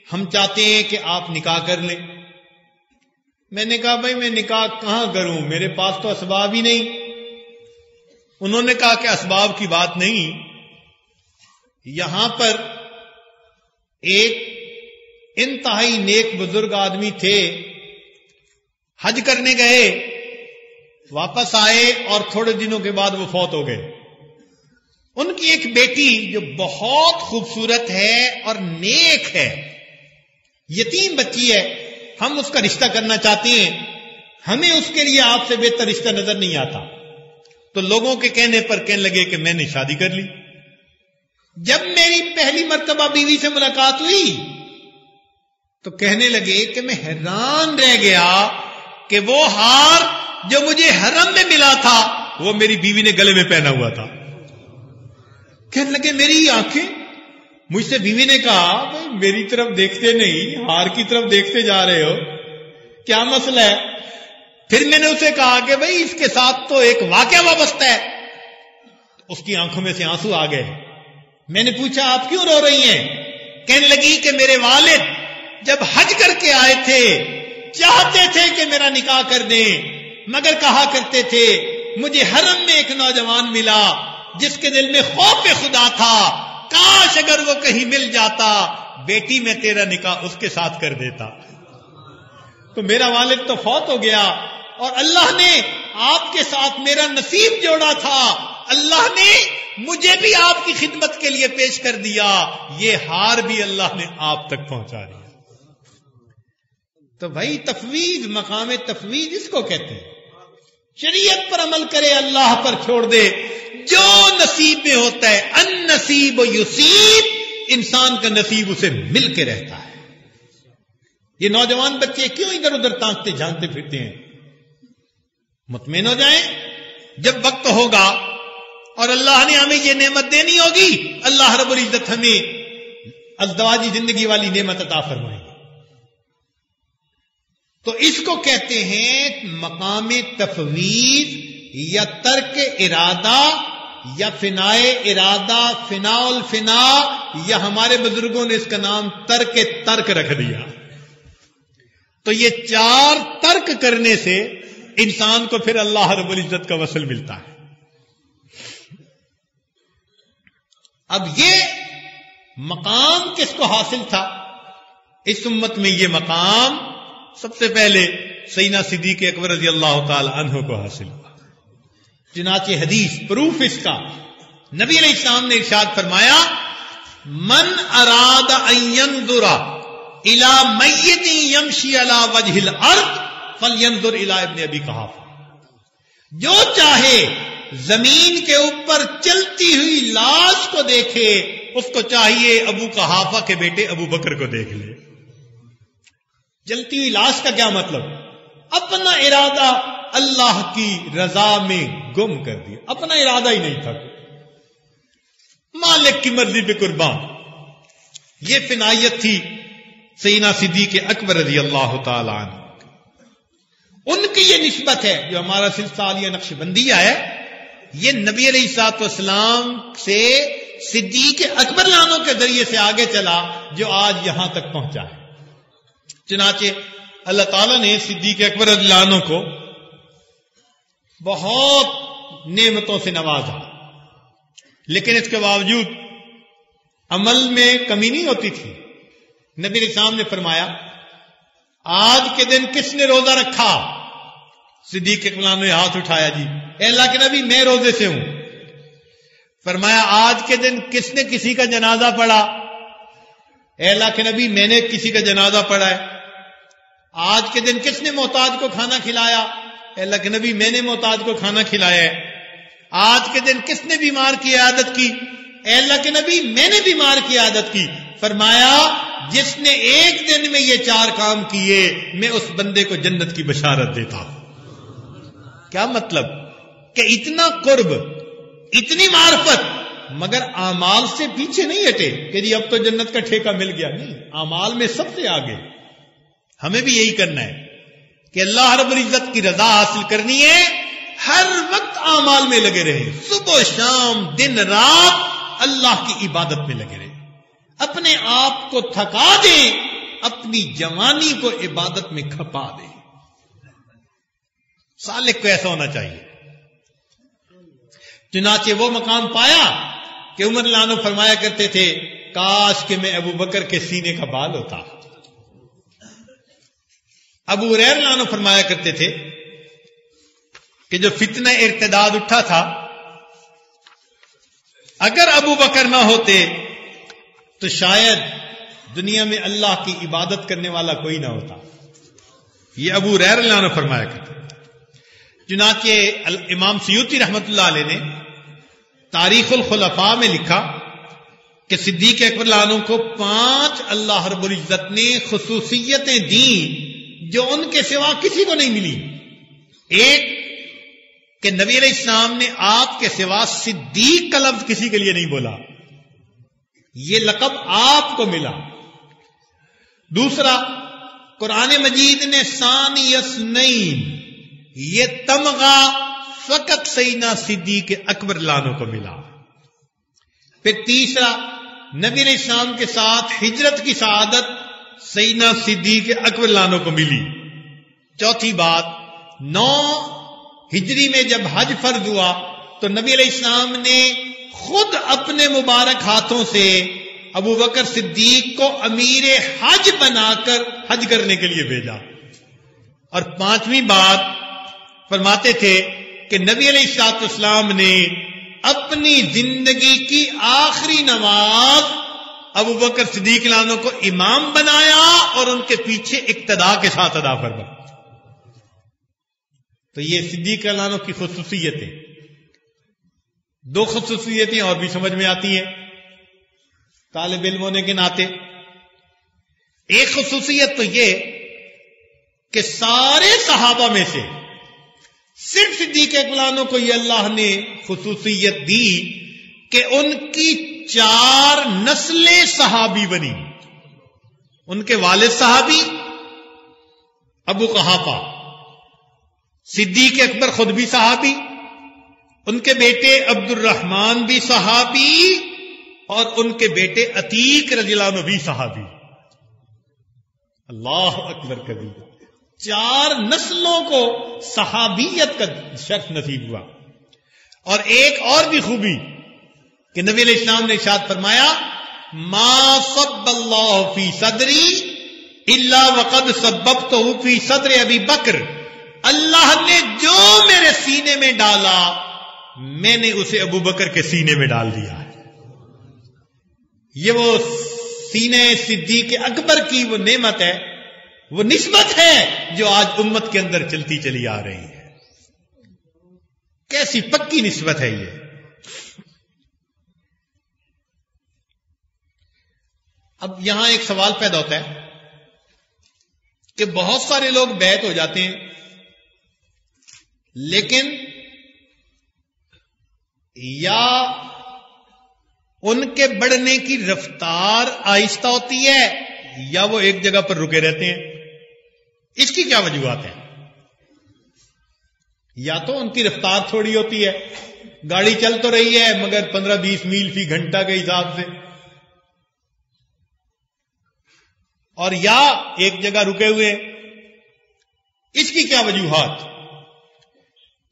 Speaker 1: ہم چاہتے ہیں کہ آپ نکاح کر لیں۔ میں نے کہا بھائی میں نکاح کہاں کروں، میرے پاس تو اسباب ہی نہیں۔ انہوں نے کہا کہ اسباب کی بات نہیں، یہاں پر ایک انتہائی نیک بزرگ آدمی تھے، حج کرنے گئے، واپس آئے اور تھوڑے دنوں کے بعد وہ فوت ہو گئے۔ ان کی ایک بیٹی جو بہت خوبصورت ہے اور نیک ہے، یتیم بچی ہے، ہم اس کا رشتہ کرنا چاہتے ہیں، ہمیں اس کے لیے آپ سے بہتر رشتہ نظر نہیں آتا۔ تو لوگوں کے کہنے پر کہنے لگے کہ میں نے شادی کر لی۔ جب میری پہلی مرتبہ بیوی سے ملاقات ہوئی تو کہنے لگے کہ میں حیران رہ گیا کہ وہ ہار جو مجھے حرم میں ملا تھا وہ میری بیوی نے گلے میں پہنا ہوا تھا۔ کہنے لگے میری آنکھیں، مجھ سے بیوی نے کہا بھائی میری طرف دیکھتے نہیں، ہار کی طرف دیکھتے جا رہے ہو، کیا مسئلہ ہے؟ پھر میں نے اسے کہا کہ بھائی اس کے ساتھ تو ایک واقعہ وابستہ ہے۔ اس کی آنکھوں میں سے آنسو آ گئے۔ میں نے پوچھا آپ کیوں رو رہی ہیں؟ کہنے لگی کہ میرے والد جب حج کر کے آئے تھے چاہتے تھے کہ میرا نکاح کر دیں، مگر کہا کرتے تھے مجھے حرم میں ایک نوجوان ملا جس کے دل میں خوف خدا تھا، کاش اگر وہ کہیں مل جاتا، بیٹی میں تیرا نکاح اس کے ساتھ کر دیتا۔ تو میرا والد تو فوت ہو گیا اور اللہ نے آپ کے ساتھ میرا نصیب جوڑا تھا، اللہ نے مجھے بھی آپ کی خدمت کے لیے پیش کر دیا، یہ ہار بھی اللہ نے آپ تک پہنچا دیا۔ تو بھائی تفویض، مقام تفویض اس کو کہتے ہیں۔ شریعت پر عمل کرے، اللہ پر چھوڑ دے، جو نصیب میں ہوتا ہے، ان نصیب و یصیب، انسان کا نصیب اسے مل کے رہتا ہے۔ یہ نوجوان بچے کیوں ادھر ادھر تانکتے جھانکتے پھرتے ہیں؟ مطمئن ہو جائیں، جب وقت ہوگا اور اللہ نے ہمیں یہ نعمت دینی ہوگی، اللہ رب العزت ہمیں ازدواجی زندگی والی نعمت عطا فرمائے گی۔ تو اس کو کہتے ہیں مقام تفویض یا ترک ارادہ یا فنائے ارادہ، فنا الفنا، یا ہمارے بزرگوں نے اس کا نام ترک رکھ دیا۔ تو یہ 4 ترک کرنے سے انسان کو پھر اللہ رب العزت کا وصل ملتا ہے۔ اب یہ مقام کس کو حاصل تھا؟ اس امت میں یہ مقام سب سے پہلے سیدنا صدیق اکبر رضی اللہ تعالی عنہ کو حاصل ہوا۔ چنانچہ حدیث پروف اس کا، نبی علیہ السلام نے ارشاد فرمایا، من اراد ان ينظر الى میت یمشی علی وجہ الارض فلینظر الی ابن ابی قحافہ، جو چاہے زمین کے اوپر چلتی ہوئی لاش کو دیکھے، اس کو چاہیے ابو قحافہ کے بیٹے ابو بکر کو دیکھ لے۔ چلتی ہوئی لاش کا کیا مطلب؟ اپنا ارادہ اللہ کی رضا میں گم کر دیا، اپنا ارادہ ہی نہیں تھا، مالک کی مرضی پہ قربان. یہ فنائیت تھی سیدنا صدیق اکبر رضی اللہ تعالی عنہ. ان کی یہ نسبت ہے. جو ہمارا سلسلہ عالیہ نقشبندیہ ہے، یہ نبی علیہ الصلوۃ والسلام سے صدیق اکبر لانوں کے ذریعے سے آگے چلا، جو آج یہاں تک پہنچا ہے. چنانچہ اللہ تعالیٰ نے صدیق اکبر رضی اللہ عنہ کو بہت نعمتوں سے نوازا، لیکن اس کے باوجود عمل میں کمی نہیں ہوتی تھی. نبی علیہ السلام نے فرمایا، آج کے دن کس نے روزہ رکھا؟ صدیق اکبر نے ہاتھ اٹھایا، جی اے اللہ کے نبی میں روزے سے ہوں. فرمایا، آج کے دن کس نے کسی کا جنازہ پڑھا؟ اے اللہ کے نبی میں نے کسی کا جنازہ پڑھا ہے. آج کے دن کس نے محتاج کو کھانا کھلایا؟ اے اللہ کے نبی میں نے محتاج کو کھانا کھلایا ہے. آج کے دن کس نے بیمار کی عیادت کی؟ اے اللہ کے نبی میں نے بیمار کی عیادت کی. فرمایا، جس نے ایک دن میں یہ 4 کام کیے میں اس بندے کو جنت کی بشارت دیتا ہوں. کیا مطلب؟ کہ اتنا قرب، اتنی معرفت، مگر اعمال سے پیچھے نہیں ہٹے کہ جی اب تو جنت کا ٹھیکہ مل گیا. نہیں، اعمال میں سب سے آگے. ہمیں بھی یہی کرنا ہے کہ اللہ رب العزت کی رضا حاصل کرنی ہے، ہر وقت اعمال میں لگے رہے، صبح و شام، دن رات اللہ کی عبادت میں لگے رہے. اپنے آپ کو تھکا دیں، اپنی جوانی کو عبادت میں کھپا دیں. سالک کو ایسا ہونا چاہیے. چنانچہ وہ مقام پایا کہ عمر رضی اللہ عنہ فرمایا کرتے تھے، کاش کہ میں ابو بکر کے سینے کا بال ہوتا. ابو ہریرہ رضی اللہ عنہ فرمایا کرتے تھے کہ جو فتنہ ارتداد اٹھا تھا، اگر ابو بکر نہ ہوتے تو شاید دنیا میں اللہ کی عبادت کرنے والا کوئی نہ ہوتا. یہ ابو ہریرہ رضی اللہ عنہ فرمایا کرتے. چنانچہ امام سیوطی رحمت اللہ علیہ نے تاریخ الخلفاء میں لکھا کہ صدیق اکبر رضی اللہ عنہ کو 5 اللہ رب العزت نے خصوصیتیں دیں جو ان کے سوا کسی کو نہیں ملی. ایک کہ نبی علیہ السلام نے آپ کے سوا صدیق کا لفظ کسی کے لیے نہیں بولا، یہ لقب آپ کو ملا. دوسرا، قرآن مجید نے ثانی اثنین، یہ تمغہ فقط سیدنا صدیق اکبر رضی اللہ عنہ کو ملا. پھر تیسرا، نبی علیہ السلام کے ساتھ ہجرت کی سعادت سیدنا صدیق اکبر رضی اللہ عنہ کو ملی. چوتھی بات، 9 ہجری میں جب حج فرض ہوا تو نبی علیہ السلام نے خود اپنے مبارک ہاتھوں سے ابو بکر صدیق کو امیر حج بنا کر حج کرنے کے لیے بھیجا. اور 5ویں بات فرماتے تھے کہ نبی علیہ الصلوۃ والسلام نے اپنی زندگی کی آخری نماز ابو بکر صدیق رضی اللہ عنہ کو امام بنایا اور ان کے پیچھے اقتدا کے ساتھ ادا فرمایا. تو یہ صدیق رضی اللہ عنہ کی خصوصیتیں. 2 خصوصیتیں اور بھی سمجھ میں آتی ہیں طالب علم ہونے کے ناطے. ایک خصوصیت تو یہ کہ سارے صحابہ میں سے صرف صدیق اکبر رضی اللہ عنہ کو یہ اللہ نے خصوصیت دی کہ ان کی 4 نسلیں صحابی بنی. ان کے والد صحابی ابو قحافہ، صدیق اکبر خود بھی صحابی، ان کے بیٹے عبد الرحمن بھی صحابی، اور ان کے بیٹے عتیق رضی اللہ عنہ بھی صحابی. اللہ اکبر کبیر. 4 نسلوں کو صحابیت کا شرف نصیب ہوا. اور ایک اور بھی خوبی کہ نبی علیہ السلام نے ارشاد فرمایا، ما صب اللہ فی صدری الا وقد سببتہ فی صدر ابی بکر. اللہ نے جو میرے سینے میں ڈالا میں نے اسے ابو بکر کے سینے میں ڈال دیا ہے. یہ وہ سینے صدیق اکبر کی وہ نعمت ہے، وہ نسبت ہے جو آج امت کے اندر چلتی چلی آ رہی ہے. کیسی پکی نسبت ہے یہ. اب یہاں ایک سوال پیدا ہوتا ہے کہ بہت سارے لوگ بیعت ہو جاتے ہیں لیکن یا ان کے بڑھنے کی رفتار آہستہ ہوتی ہے یا وہ ایک جگہ پر رکے رہتے ہیں. اس کی کیا وجوہات ہیں؟ یا تو ان کی رفتار تھوڑی ہوتی ہے، گاڑی چل تو رہی ہے مگر 15-20 میل فی گھنٹہ کے حساب سے، اور یا ایک جگہ رکے ہوئے. اس کی کیا وجوہات؟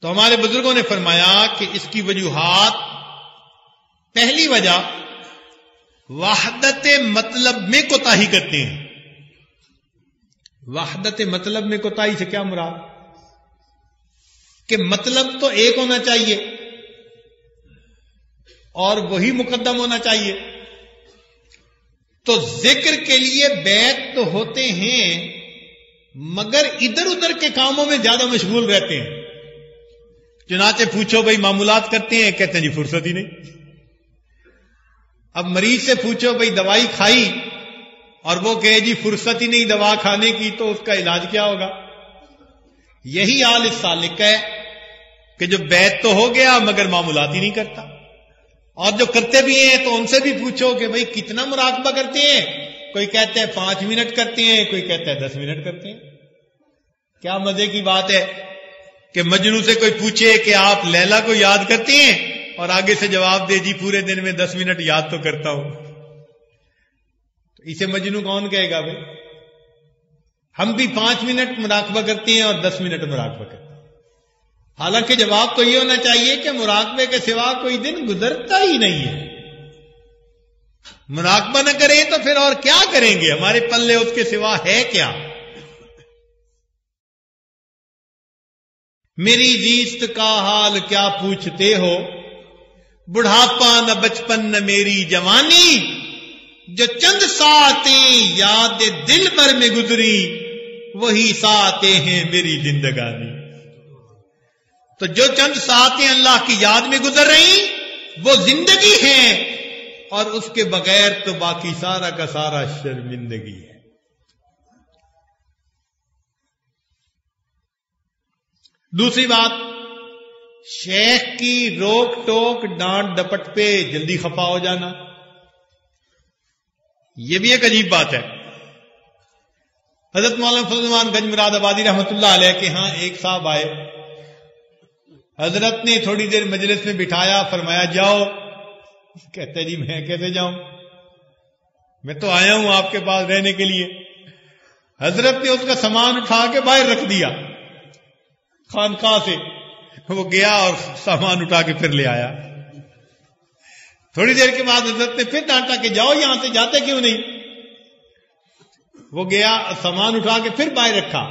Speaker 1: تو ہمارے بزرگوں نے فرمایا کہ اس کی وجوہات، پہلی وجہ وحدت مطلب میں کوتاہی کرتے ہیں. وحدت مطلب میں کوتاہی سے کیا مراد؟ کہ مطلب تو ایک ہونا چاہیے اور وہی مقدم ہونا چاہیے. تو ذکر کے لیے بیت تو ہوتے ہیں مگر ادھر ادھر کے کاموں میں زیادہ مشغول رہتے ہیں. چنانچہ پوچھو بھائی معمولات کرتے ہیں، کہتے ہیں جی فرصت ہی نہیں. اب مریض سے پوچھو بھائی دوائی کھائی اور وہ کہے جی فرصت ہی نہیں دوا کھانے کی، تو اس کا علاج کیا ہوگا؟ یہی حال اس سالک کا ہے کہ جو بیت تو ہو گیا مگر معمولات ہی نہیں کرتا. اور جو کرتے بھی ہیں تو ان سے بھی پوچھو کہ بھئی کتنا مراقبہ کرتے ہیں؟ کوئی کہتے ہیں 5 منٹ کرتے ہیں، کوئی کہتا ہے 10 منٹ کرتے ہیں. کیا مزے کی بات ہے کہ مجنوں سے کوئی پوچھے کہ آپ لیلا کو یاد کرتے ہیں، اور آگے سے جواب دے جی پورے دن میں 10 منٹ یاد تو کرتا ہوں. تو اسے مجنوں کون کہے گا بھئی؟ ہم بھی 5 منٹ مراقبہ کرتے ہیں اور 10 منٹ مراقبہ کرتے ہیں. حالانکہ جواب تو یہ ہونا چاہیے کہ مراقبے کے سوا کوئی دن گزرتا ہی نہیں ہے. مراقبہ نہ کریں تو پھر اور کیا کریں گے؟ ہمارے پلے اس کے سوا ہے کیا؟ میری زیست کا حال کیا پوچھتے ہو، بڑھاپا نہ بچپن نہ میری جوانی، جو چند ساعتیں یاد دل بھر میں گزری وہی ساعتیں ہیں میری زندگانی. تو جو چند ساعتیں اللہ کی یاد میں گزر رہی وہ زندگی ہیں، اور اس کے بغیر تو باقی سارا کا سارا شرمندگی ہے. دوسری بات، شیخ کی روک ٹوک ڈانٹ ڈپٹ پہ جلدی خفا ہو جانا، یہ بھی ایک عجیب بات ہے. حضرت مولانا فضل الرحمان گنج مراد آبادی رحمۃ اللہ علیہ کے ہاں ایک صاحب آئے، حضرت نے تھوڑی دیر مجلس میں بٹھایا، فرمایا جاؤ. کہتے جی میں کیسے جاؤں، میں تو آیا ہوں آپ کے پاس رہنے کے لیے. حضرت نے اس کا سامان اٹھا کے باہر رکھ دیا خانقاہ سے. وہ گیا اور سامان اٹھا کے پھر لے آیا. تھوڑی دیر کے بعد حضرت نے پھر ڈانٹا کہ جاؤ یہاں سے، جاتے کیوں نہیں؟ وہ گیا، سامان اٹھا کے پھر باہر رکھا،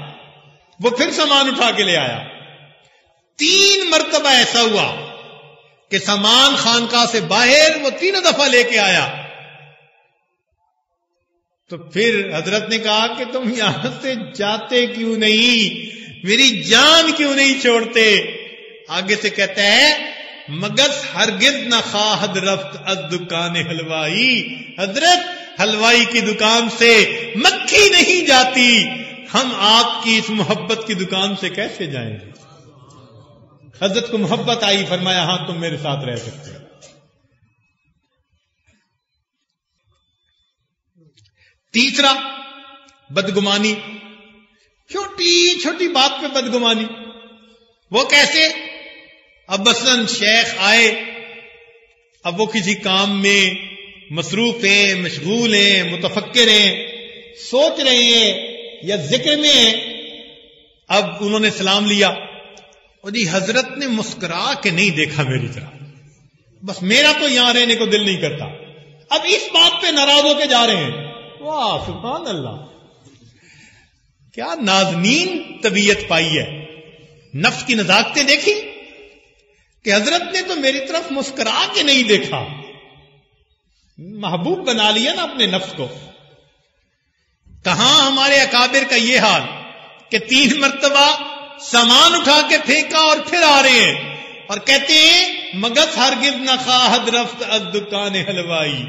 Speaker 1: وہ پھر سامان اٹھا کے لے آیا. 3 مرتبہ ایسا ہوا کہ سامان خانقاہ سے باہر وہ 3 دفعہ لے کے آیا. تو پھر حضرت نے کہا کہ تم یہاں سے جاتے کیوں نہیں، میری جان کیوں نہیں چھوڑتے؟ آگے سے کہتا ہے مگس ہرگز نہ خواہد رفت از دکان حلوائی. حضرت حلوائی کی دکان سے مکھی نہیں جاتی، ہم آپ کی اس محبت کی دکان سے کیسے جائیں گے؟ حضرت کو محبت آئی، فرمایا ہاں تم میرے ساتھ رہ سکتے ہو. تیسرا، بدگمانی، چھوٹی چھوٹی بات پہ بدگمانی. وہ کیسے؟ اب مثلاً شیخ آئے، اب وہ کسی کام میں مصروف ہیں، مشغول ہیں، متفکر ہیں، سوچ رہے ہیں یا ذکر میں ہیں. اب انہوں نے سلام لیا اور جی حضرت نے مسکرا کے نہیں دیکھا میری طرف، بس میرا تو یہاں رہنے کو دل نہیں کرتا. اب اس بات پہ ناراض ہو کے جا رہے ہیں. واہ سبحان اللہ، کیا نازنین طبیعت پائی ہے. نفس کی نزاکتیں دیکھی کہ حضرت نے تو میری طرف مسکرا کے نہیں دیکھا. محبوب بنا لیا نا اپنے نفس کو. کہاں ہمارے اکابر کا یہ حال کہ 3 مرتبہ سامان اٹھا کے پھینکا اور پھر آ رہے ہیں اور کہتے ہیں مگس ہرگز نہ خواہد رفت از دکان حلوائی.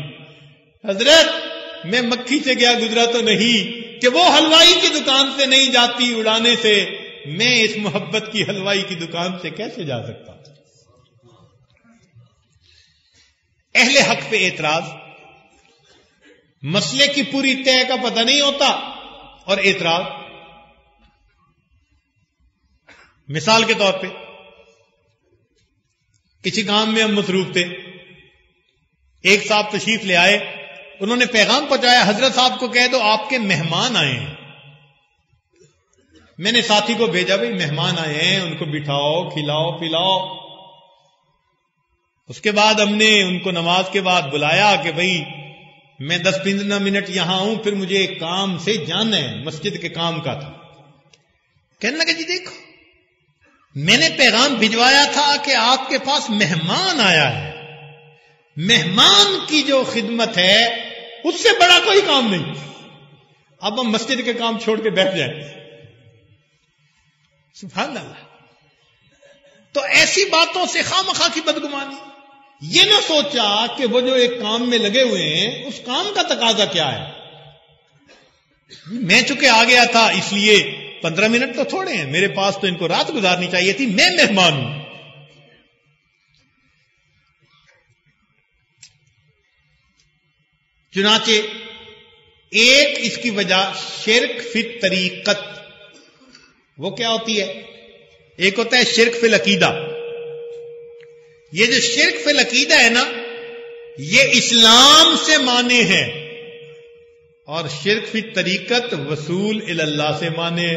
Speaker 1: حضرت میں مکھی سے گیا گزرا تو نہیں کہ وہ حلوائی کی دکان سے نہیں جاتی اڑانے سے، میں اس محبت کی حلوائی کی دکان سے کیسے جا سکتا ہوں؟ اہل حق پہ اعتراض، مسئلے کی پوری طے کا پتہ نہیں ہوتا اور اعتراض. مثال کے طور پہ کسی کام میں ہم مصروف تھے، ایک صاحب تشریف لے آئے، انہوں نے پیغام پہنچایا حضرت صاحب کو کہہ دو آپ کے مہمان آئے ہیں. میں نے ساتھی کو بھیجا بھائی مہمان آئے ہیں، ان کو بٹھاؤ، کھلاؤ پلاؤ. اس کے بعد ہم نے ان کو نماز کے بعد بلایا کہ بھائی میں 10-15 منٹ یہاں ہوں، پھر مجھے ایک کام سے جانا ہے، مسجد کے کام کا تھا. کہنے لگا جی دیکھو میں نے پیغام بھجوایا تھا کہ آپ کے پاس مہمان آیا ہے، مہمان کی جو خدمت ہے اس سے بڑا کوئی کام نہیں. اب ہم مسجد کے کام چھوڑ کے بیٹھ جائیں. سبحان اللہ. تو ایسی باتوں سے خواہ کی بدگمانی. یہ نہ سوچا کہ وہ جو ایک کام میں لگے ہوئے ہیں اس کام کا تقاضا کیا ہے. میں چونکہ آ گیا تھا اس لیے 15 منٹ تو تھوڑے ہیں، میرے پاس تو ان کو رات گزارنی چاہیے تھی، میں مہمان ہوں. چنانچہ ایک اس کی وجہ شرک فی الطریقت، وہ کیا ہوتی ہے؟ ایک ہوتا ہے شرک فی العقیدہ. یہ جو شرک فی العقیدہ ہے نا یہ اسلام سے مانے ہیں، اور شرک فی طریقت وصول اللہ سے مانے.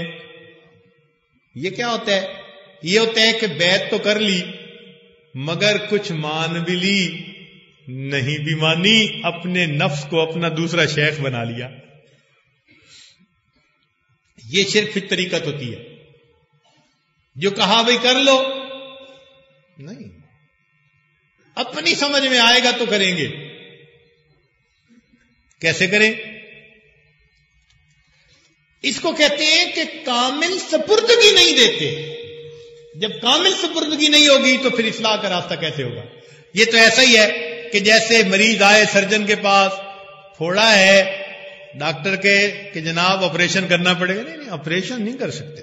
Speaker 1: یہ کیا ہوتا ہے؟ یہ ہوتا ہے کہ بیعت تو کر لی مگر کچھ مان بھی لی نہیں بھی مانی، اپنے نفس کو اپنا دوسرا شیخ بنا لیا. یہ شرک فی طریقت ہوتی ہے. جو کہا بھائی کر لو، نہیں، اپنی سمجھ میں آئے گا تو کریں گے. کیسے کریں؟ اس کو کہتے ہیں کہ کامل سپردگی نہیں دیتے. جب کامل سپردگی نہیں ہوگی تو پھر اصلاح کا راستہ کیسے ہوگا؟ یہ تو ایسا ہی ہے کہ جیسے مریض آئے سرجن کے پاس، پھوڑا ہے ڈاکٹر کے کہ جناب آپریشن کرنا پڑے گا. نہیں آپریشن نہیں کر سکتے،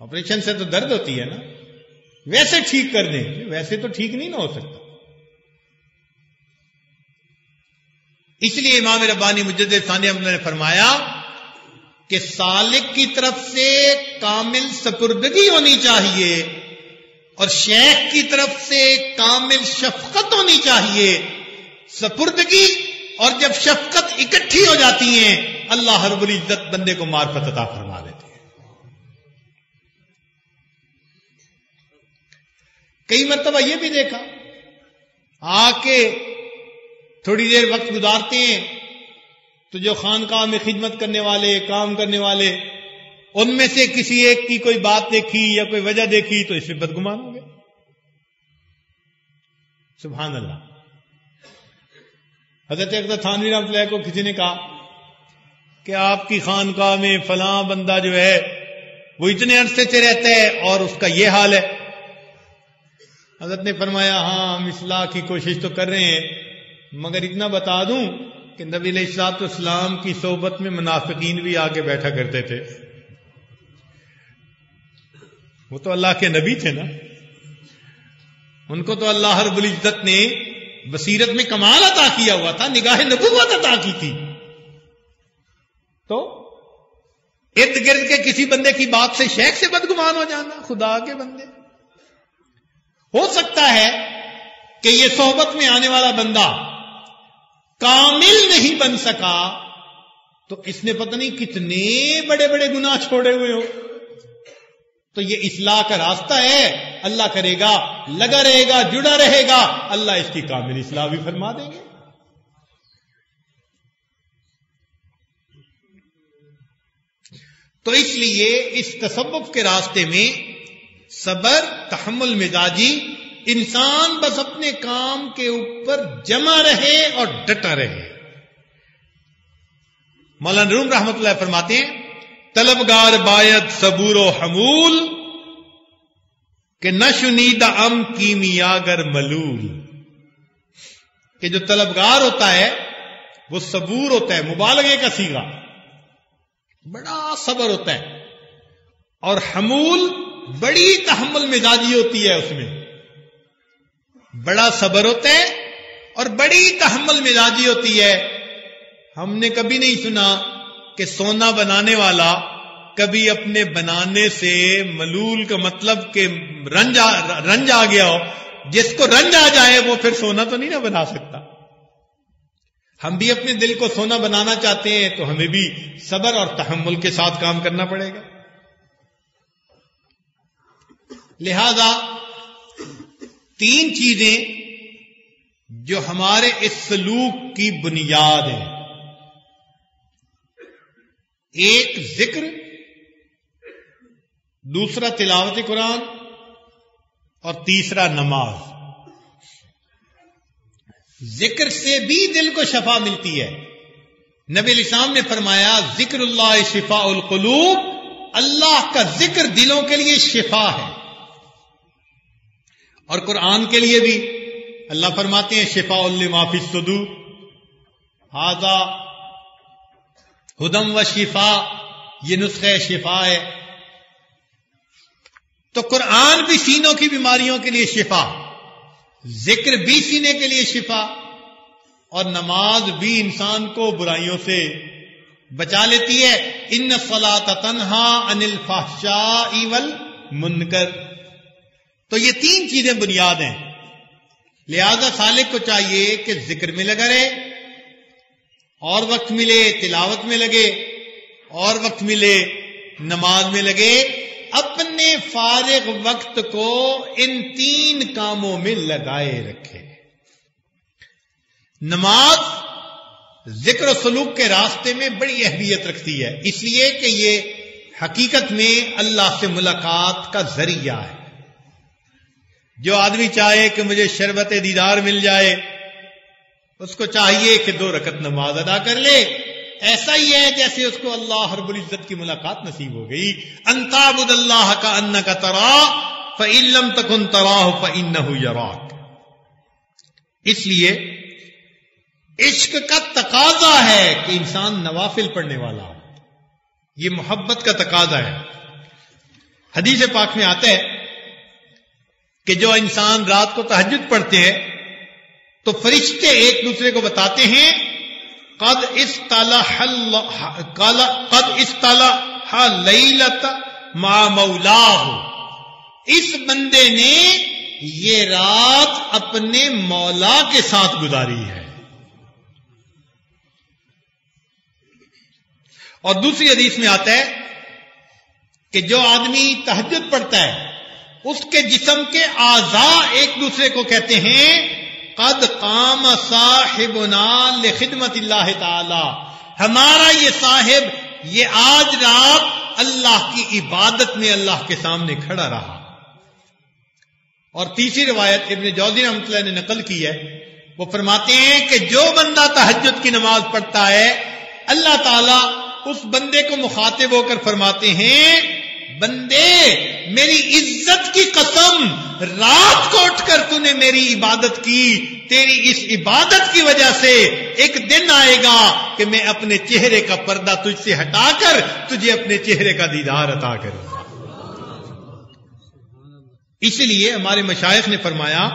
Speaker 1: آپریشن سے تو درد ہوتی ہے نا، ویسے ٹھیک کر دیں. ویسے تو ٹھیک نہیں نہ ہو سکتا. اس لیے امام ربانی مجدد ثانی رحمۃ اللہ نے فرمایا کہ سالک کی طرف سے کامل سپردگی ہونی چاہیے اور شیخ کی طرف سے کامل شفقت ہونی چاہیے. سپردگی اور جب شفقت اکٹھی ہو جاتی ہیں اللہ رب العزت بندے کو معرفت عطا فرما دیتے ہیں. کئی مرتبہ یہ بھی دیکھا آ کے تھوڑی دیر وقت گزارتے ہیں تو جو خانقاہ میں خدمت کرنے والے، کام کرنے والے، ان میں سے کسی ایک کی کوئی بات دیکھی یا کوئی وجہ دیکھی تو اس پہ بدگمان ہو گئے. سبحان اللہ. حضرت اقدس تھانوی رحمۃ اللہ کو کسی نے کہا کہ آپ کی خانقاہ میں فلاں بندہ جو ہے وہ اتنے عرصے سے رہتا ہے اور اس کا یہ حال ہے. حضرت نے فرمایا ہاں ہم اصلاح کی کوشش تو کر رہے ہیں مگر اتنا بتا دوں کہ نبی علیہ الصلوۃ والسلام کی صحبت میں منافقین بھی آ کے بیٹھا کرتے تھے. وہ تو اللہ کے نبی تھے نا، ان کو تو اللہ رب العزت نے بصیرت میں کمال عطا کیا ہوا تھا، نگاہ نبوت عطا کی تھی. تو ارد گرد کے کسی بندے کی بات سے شیخ سے بدگمان ہو جانا، خدا کے بندے. ہو سکتا ہے کہ یہ صحبت میں آنے والا بندہ کامل نہیں بن سکا تو اس نے پتہ نہیں کتنے بڑے بڑے گناہ چھوڑے ہوئے ہو. تو یہ اصلاح کا راستہ ہے، اللہ کرے گا، لگا رہے گا، جڑا رہے گا، اللہ اس کی کامل اصلاح بھی فرما دیں گے. تو اس لیے اس تصوف کے راستے میں صبر، تحمل مزاجی، انسان بس اپنے کام کے اوپر جمع رہے اور ڈٹا رہے. مولانا روم رحمت اللہ فرماتے ہیں طلبگار باید صبور و حمول کہ نہ شنید ام کیمیاگر ملول. کہ جو طلبگار ہوتا ہے وہ صبور ہوتا ہے، مبالغے کا صیغہ، بڑا صبر ہوتا ہے اور حمول بڑی تحمل مزاجی ہوتی ہے، اس میں بڑا صبر ہوتا ہے اور بڑی تحمل مزاجی ہوتی ہے۔ ہم نے کبھی نہیں سنا کہ سونا بنانے والا کبھی اپنے بنانے سے ملول کا مطلب کہ رنج آ گیا ہو، جس کو رنج آ جائے وہ پھر سونا تو نہیں نہ بنا سکتا۔ ہم بھی اپنے دل کو سونا بنانا چاہتے ہیں تو ہمیں بھی صبر اور تحمل کے ساتھ کام کرنا پڑے گا۔ لہذا تین چیزیں جو ہمارے اس سلوک کی بنیاد ہیں، ایک ذکر، دوسرا تلاوت قرآن اور تیسرا نماز۔ ذکر سے بھی دل کو شفا ملتی ہے۔ نبی علیہ السلام نے فرمایا ذکر اللہ شفاء القلوب، اللہ کا ذکر دلوں کے لیے شفا ہے۔ اور قرآن کے لیے بھی اللہ فرماتے ہیں شفاء لما فی الصدور، ھذا ھدی و شفاء، یہ نسخہ شفا ہے۔ تو قرآن بھی سینوں کی بیماریوں کے لیے شفا، ذکر بھی سینے کے لیے شفا، اور نماز بھی انسان کو برائیوں سے بچا لیتی ہے۔ ان الصلاۃ تنہا عن الفحشاء والمنکر۔ تو یہ تین چیزیں بنیاد ہیں۔ لہذا سالک کو چاہیے کہ ذکر میں لگا رہے، اور وقت ملے تلاوت میں لگے، اور وقت ملے نماز میں لگے۔ اپنے فارغ وقت کو ان تین کاموں میں لگائے رکھے۔ نماز ذکر و سلوک کے راستے میں بڑی اہمیت رکھتی ہے، اس لیے کہ یہ حقیقت میں اللہ سے ملاقات کا ذریعہ ہے۔ جو آدمی چاہے کہ مجھے شربت دیدار مل جائے، اس کو چاہیے کہ 2 رکعت نماز ادا کر لے۔ ایسا ہی ہے جیسے اس کو اللہ رب العزت کی ملاقات نصیب ہو گئی۔ ان تعبد اللہ کأنک تراہ فإن لم تکن تراہ فإنہ یراک۔ اس لیے عشق کا تقاضا ہے کہ انسان نوافل پڑھنے والا ہو، یہ محبت کا تقاضا ہے۔ حدیث پاک میں آتا ہے کہ جو انسان رات کو تہجد پڑھتے ہیں تو فرشتے ایک دوسرے کو بتاتے ہیں قد اصطلح لیلۃ مع مولاہ، اس بندے نے یہ رات اپنے مولا کے ساتھ گزاری ہے۔ اور دوسری حدیث میں آتا ہے کہ جو آدمی تہجد پڑھتا ہے اس کے جسم کے اعضاء ایک دوسرے کو کہتے ہیں قد قام صاحبنا لخدمت اللہ تعالی، ہمارا یہ صاحب یہ آج رات اللہ کی عبادت میں اللہ کے سامنے کھڑا رہا۔ اور تیسری روایت ابن جوزی رحمۃ اللہ نے نقل کی ہے، وہ فرماتے ہیں کہ جو بندہ تہجد کی نماز پڑھتا ہے اللہ تعالیٰ اس بندے کو مخاطب ہو کر فرماتے ہیں بندے میری عزت کی قسم، رات کو اٹھ کر تو نے میری عبادت کی، تیری اس عبادت کی وجہ سے ایک دن آئے گا کہ میں اپنے چہرے کا پردہ تجھ سے ہٹا کر تجھے اپنے چہرے کا دیدار عطا کروں گا۔ اسی لیے ہمارے مشائخ نے فرمایا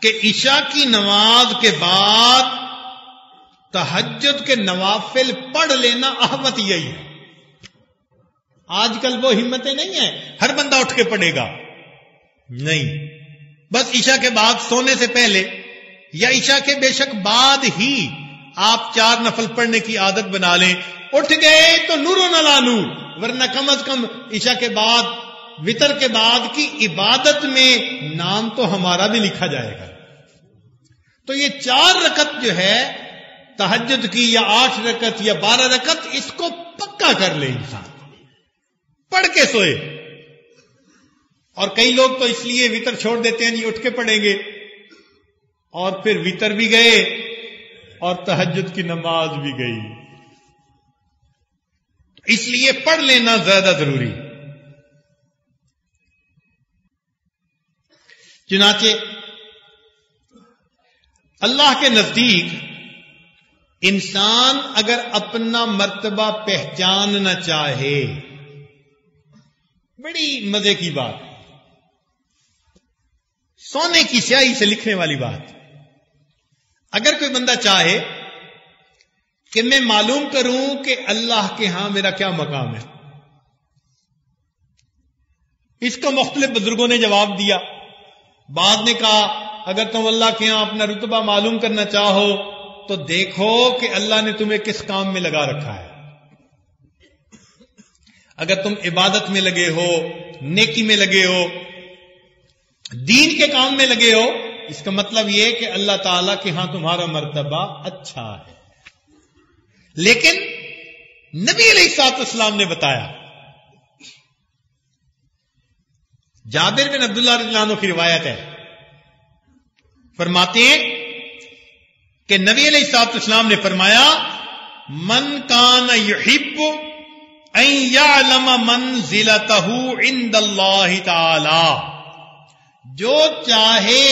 Speaker 1: کہ عشاء کی نماز کے بعد تہجد کے نوافل پڑھ لینا احوط یہی ہے۔ آج کل وہ ہمتیں نہیں ہیں ہر بندہ اٹھ کے پڑھے گا، نہیں، بس عشاء کے بعد سونے سے پہلے یا عشاء کے بے شک بعد ہی آپ 4 نفل پڑھنے کی عادت بنا لیں۔ اٹھ گئے تو نور و نلا نور، ورنہ کم از کم عشاء کے بعد وتر کے بعد کی عبادت میں نام تو ہمارا بھی لکھا جائے گا۔ تو یہ 4 رکعت جو ہے تہجد کی، یا 8 رکعت یا 12 رکعت، اس کو پکا کر لے انسان، پڑھ کے سوئے۔ اور کئی لوگ تو اس لیے وتر چھوڑ دیتے ہیں، نہیں اٹھ کے پڑھیں گے، اور پھر وتر بھی گئے اور تہجد کی نماز بھی گئی۔ اس لیے پڑھ لینا زیادہ ضروری۔ چنانچہ اللہ کے نزدیک انسان اگر اپنا مرتبہ پہچاننا چاہے بڑی مزے کی بات، سونے کی سیاہی سے لکھنے والی بات. اگر کوئی بندہ چاہے کہ میں معلوم کروں کہ اللہ کے ہاں میرا کیا مقام ہے، اس کو مختلف بزرگوں نے جواب دیا. بعض نے کہا اگر تم اللہ کے ہاں اپنا رتبہ معلوم کرنا چاہو تو دیکھو کہ اللہ نے تمہیں کس کام میں لگا رکھا ہے. اگر تم عبادت میں لگے ہو، نیکی میں لگے ہو، دین کے کام میں لگے ہو، اس کا مطلب یہ کہ اللہ تعالی کے ہاں تمہارا مرتبہ اچھا ہے. لیکن نبی علیہ الصلوۃ والسلام نے بتایا، جابر بن عبداللہ رضی اللہ عنہ کی روایت ہے، فرماتے ہیں کہ نبی علیہ الصلوۃ والسلام نے فرمایا من کان یحب ان یعلم منزلتہ عند اللہ تعالی، جو چاہے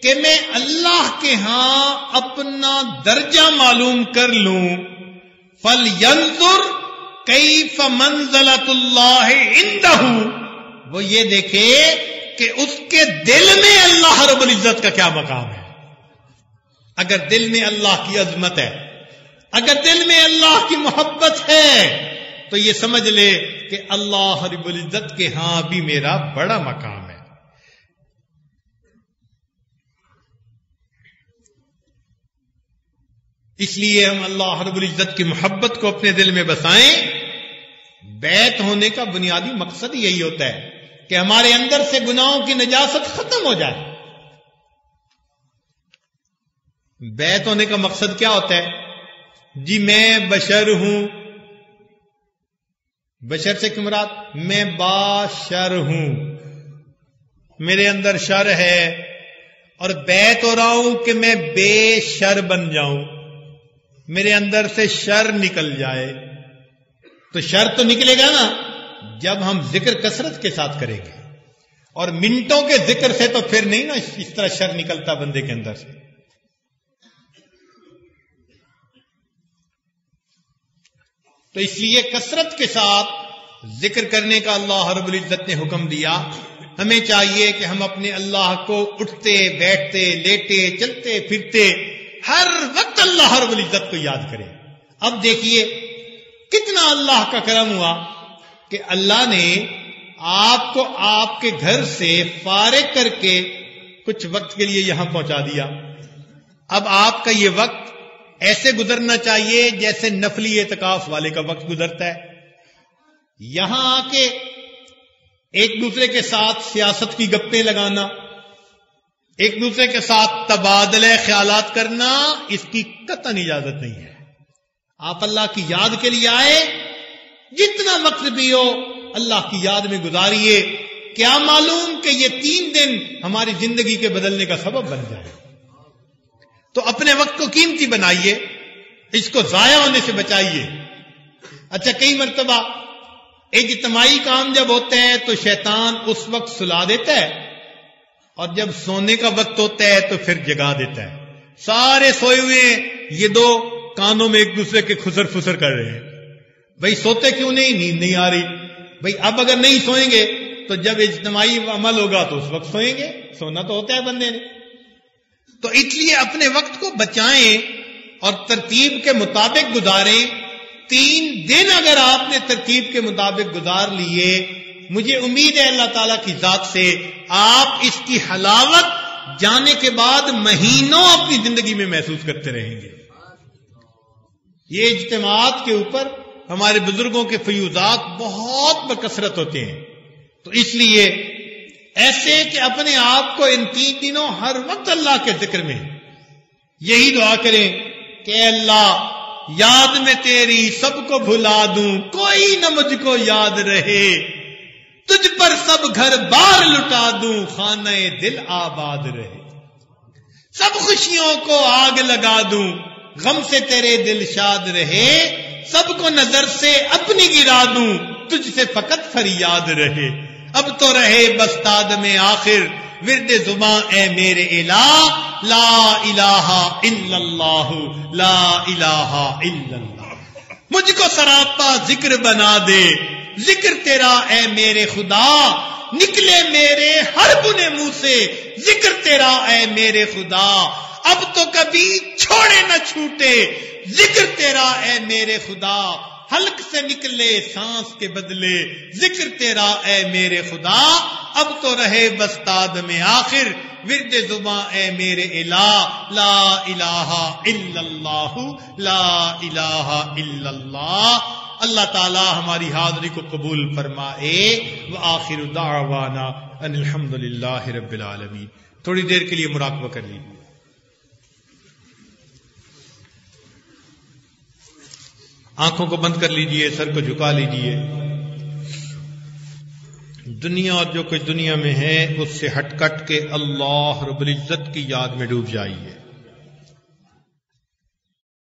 Speaker 1: کہ میں اللہ کے ہاں اپنا درجہ معلوم کر لوں، فَلْيَنْظُرْ كَيْفَ مَنْزَلَةُ اللَّهِ عِنْدَهُ، وہ یہ دیکھے کہ اس کے دل میں اللہ رب العزت کا کیا مقام ہے. اگر دل میں اللہ کی عظمت ہے، اگر دل میں اللہ کی محبت ہے، تو یہ سمجھ لے کہ اللہ رب العزت کے ہاں بھی میرا بڑا مقام ہے. اس لیے ہم اللہ رب العزت کی محبت کو اپنے دل میں بسائیں. بیت ہونے کا بنیادی مقصد یہی ہوتا ہے کہ ہمارے اندر سے گناہوں کی نجاست ختم ہو جائے. بیت ہونے کا مقصد کیا ہوتا ہے؟ جی میں بشر ہوں، بشر سے کیا مراد؟ میں باشر ہوں، میرے اندر شر ہے، اور بیت ہو رہا ہوں کہ میں بے شر بن جاؤں، میرے اندر سے شر نکل جائے. تو شر تو نکلے گا نا جب ہم ذکر کثرت کے ساتھ کریں گے، اور منٹوں کے ذکر سے تو پھر نہیں نا اس طرح شر نکلتا بندے کے اندر سے. تو اس لیے کثرت کے ساتھ ذکر کرنے کا اللہ رب العزت نے حکم دیا. ہمیں چاہیے کہ ہم اپنے اللہ کو اٹھتے بیٹھتے لیٹے چلتے پھرتے ہر وقت اللہ رب العزت کو یاد کریں. اب دیکھیے کتنا اللہ کا کرم ہوا کہ اللہ نے آپ کو آپ کے گھر سے فارغ کر کے کچھ وقت کے لیے یہاں پہنچا دیا. اب آپ کا یہ وقت ایسے گزرنا چاہیے جیسے نفلی اعتکاف والے کا وقت گزرتا ہے. یہاں آ کے ایک دوسرے کے ساتھ سیاست کی گپیں لگانا، ایک دوسرے کے ساتھ تبادلہ خیالات کرنا، اس کی قطعاً اجازت نہیں ہے. آپ اللہ کی یاد کے لیے آئے، جتنا وقت بھی ہو اللہ کی یاد میں گزاریے. کیا معلوم کہ یہ 3 دن ہماری زندگی کے بدلنے کا سبب بن جائے. تو اپنے وقت کو قیمتی بنائیے، اس کو ضائع ہونے سے بچائیے. اچھا، کئی مرتبہ اجتماعی کام جب ہوتے ہیں تو شیطان اس وقت سلا دیتا ہے، اور جب سونے کا وقت ہوتا ہے تو پھر جگا دیتا ہے. سارے سوئے ہوئے ہیں، یہ 2 کانوں میں ایک دوسرے کے خسر فسر کر رہے ہیں. بھئی سوتے کیوں نہیں؟ نیند نہیں آ رہی. بھئی اب اگر نہیں سوئیں گے تو جب اجتماعی عمل ہوگا تو اس وقت سوئیں گے. سونا تو ہوتا ہے بندے نے. تو اس لیے اپنے وقت کو بچائیں اور ترتیب کے مطابق گزاریں. 3 دن اگر آپ نے ترتیب کے مطابق گزار لیے، مجھے امید ہے اللہ تعالیٰ کی ذات سے آپ اس کی حلاوت جانے کے بعد مہینوں اپنی زندگی میں محسوس کرتے رہیں گے. یہ اجتماعات کے اوپر ہمارے بزرگوں کے فیوزات بہت بکثرت ہوتے ہیں. تو اس لیے ایسے کہ اپنے آپ کو ان 3 دنوں ہر وقت اللہ کے ذکر میں یہی دعا کریں کہ اے اللہ، یاد میں تیری سب کو بھلا دوں، کوئی نہ مجھ کو یاد رہے، تجھ پر سب گھر بار لٹا دوں، خانہ دل آباد رہے. سب خوشیوں کو آگ لگا دوں، غم سے تیرے دل شاد رہے، سب کو نظر سے اپنی گرا دوں، تجھ سے فقط فریاد رہے. اب تو رہے بس تاد میں آخر، ورد زباں اے میرے الہ، لا الہ الا اللہ، لا الہ الا اللہ. مجھ کو سراپا ذکر بنا دے، ذکر تیرا اے میرے خدا، نکلے میرے ہر بنے منہ سے ذکر تیرا اے میرے خدا، اب تو کبھی چھوڑے نہ چھوٹے ذکر تیرا اے میرے خدا، حلق سے نکلے سانس کے بدلے ذکر تیرا اے میرے خدا، اب تو رہے بس تادم آخر ورد زباں اے میرے الہ، لا الہ الا اللہ، لا الہ الا اللہ۔ اللہ تعالی ہماری حاضری کو قبول فرمائے۔ وآخر دعوانا ان الحمد للہ رب العالمین۔ تھوڑی دیر کے لیے مراقبہ کر لیجیے۔ آنکھوں کو بند کر لیجئے، سر کو جھکا لیجئے۔ دنیا اور جو کچھ دنیا میں ہے اس سے ہٹ کٹ کے اللہ رب العزت کی یاد میں ڈوب جائیے۔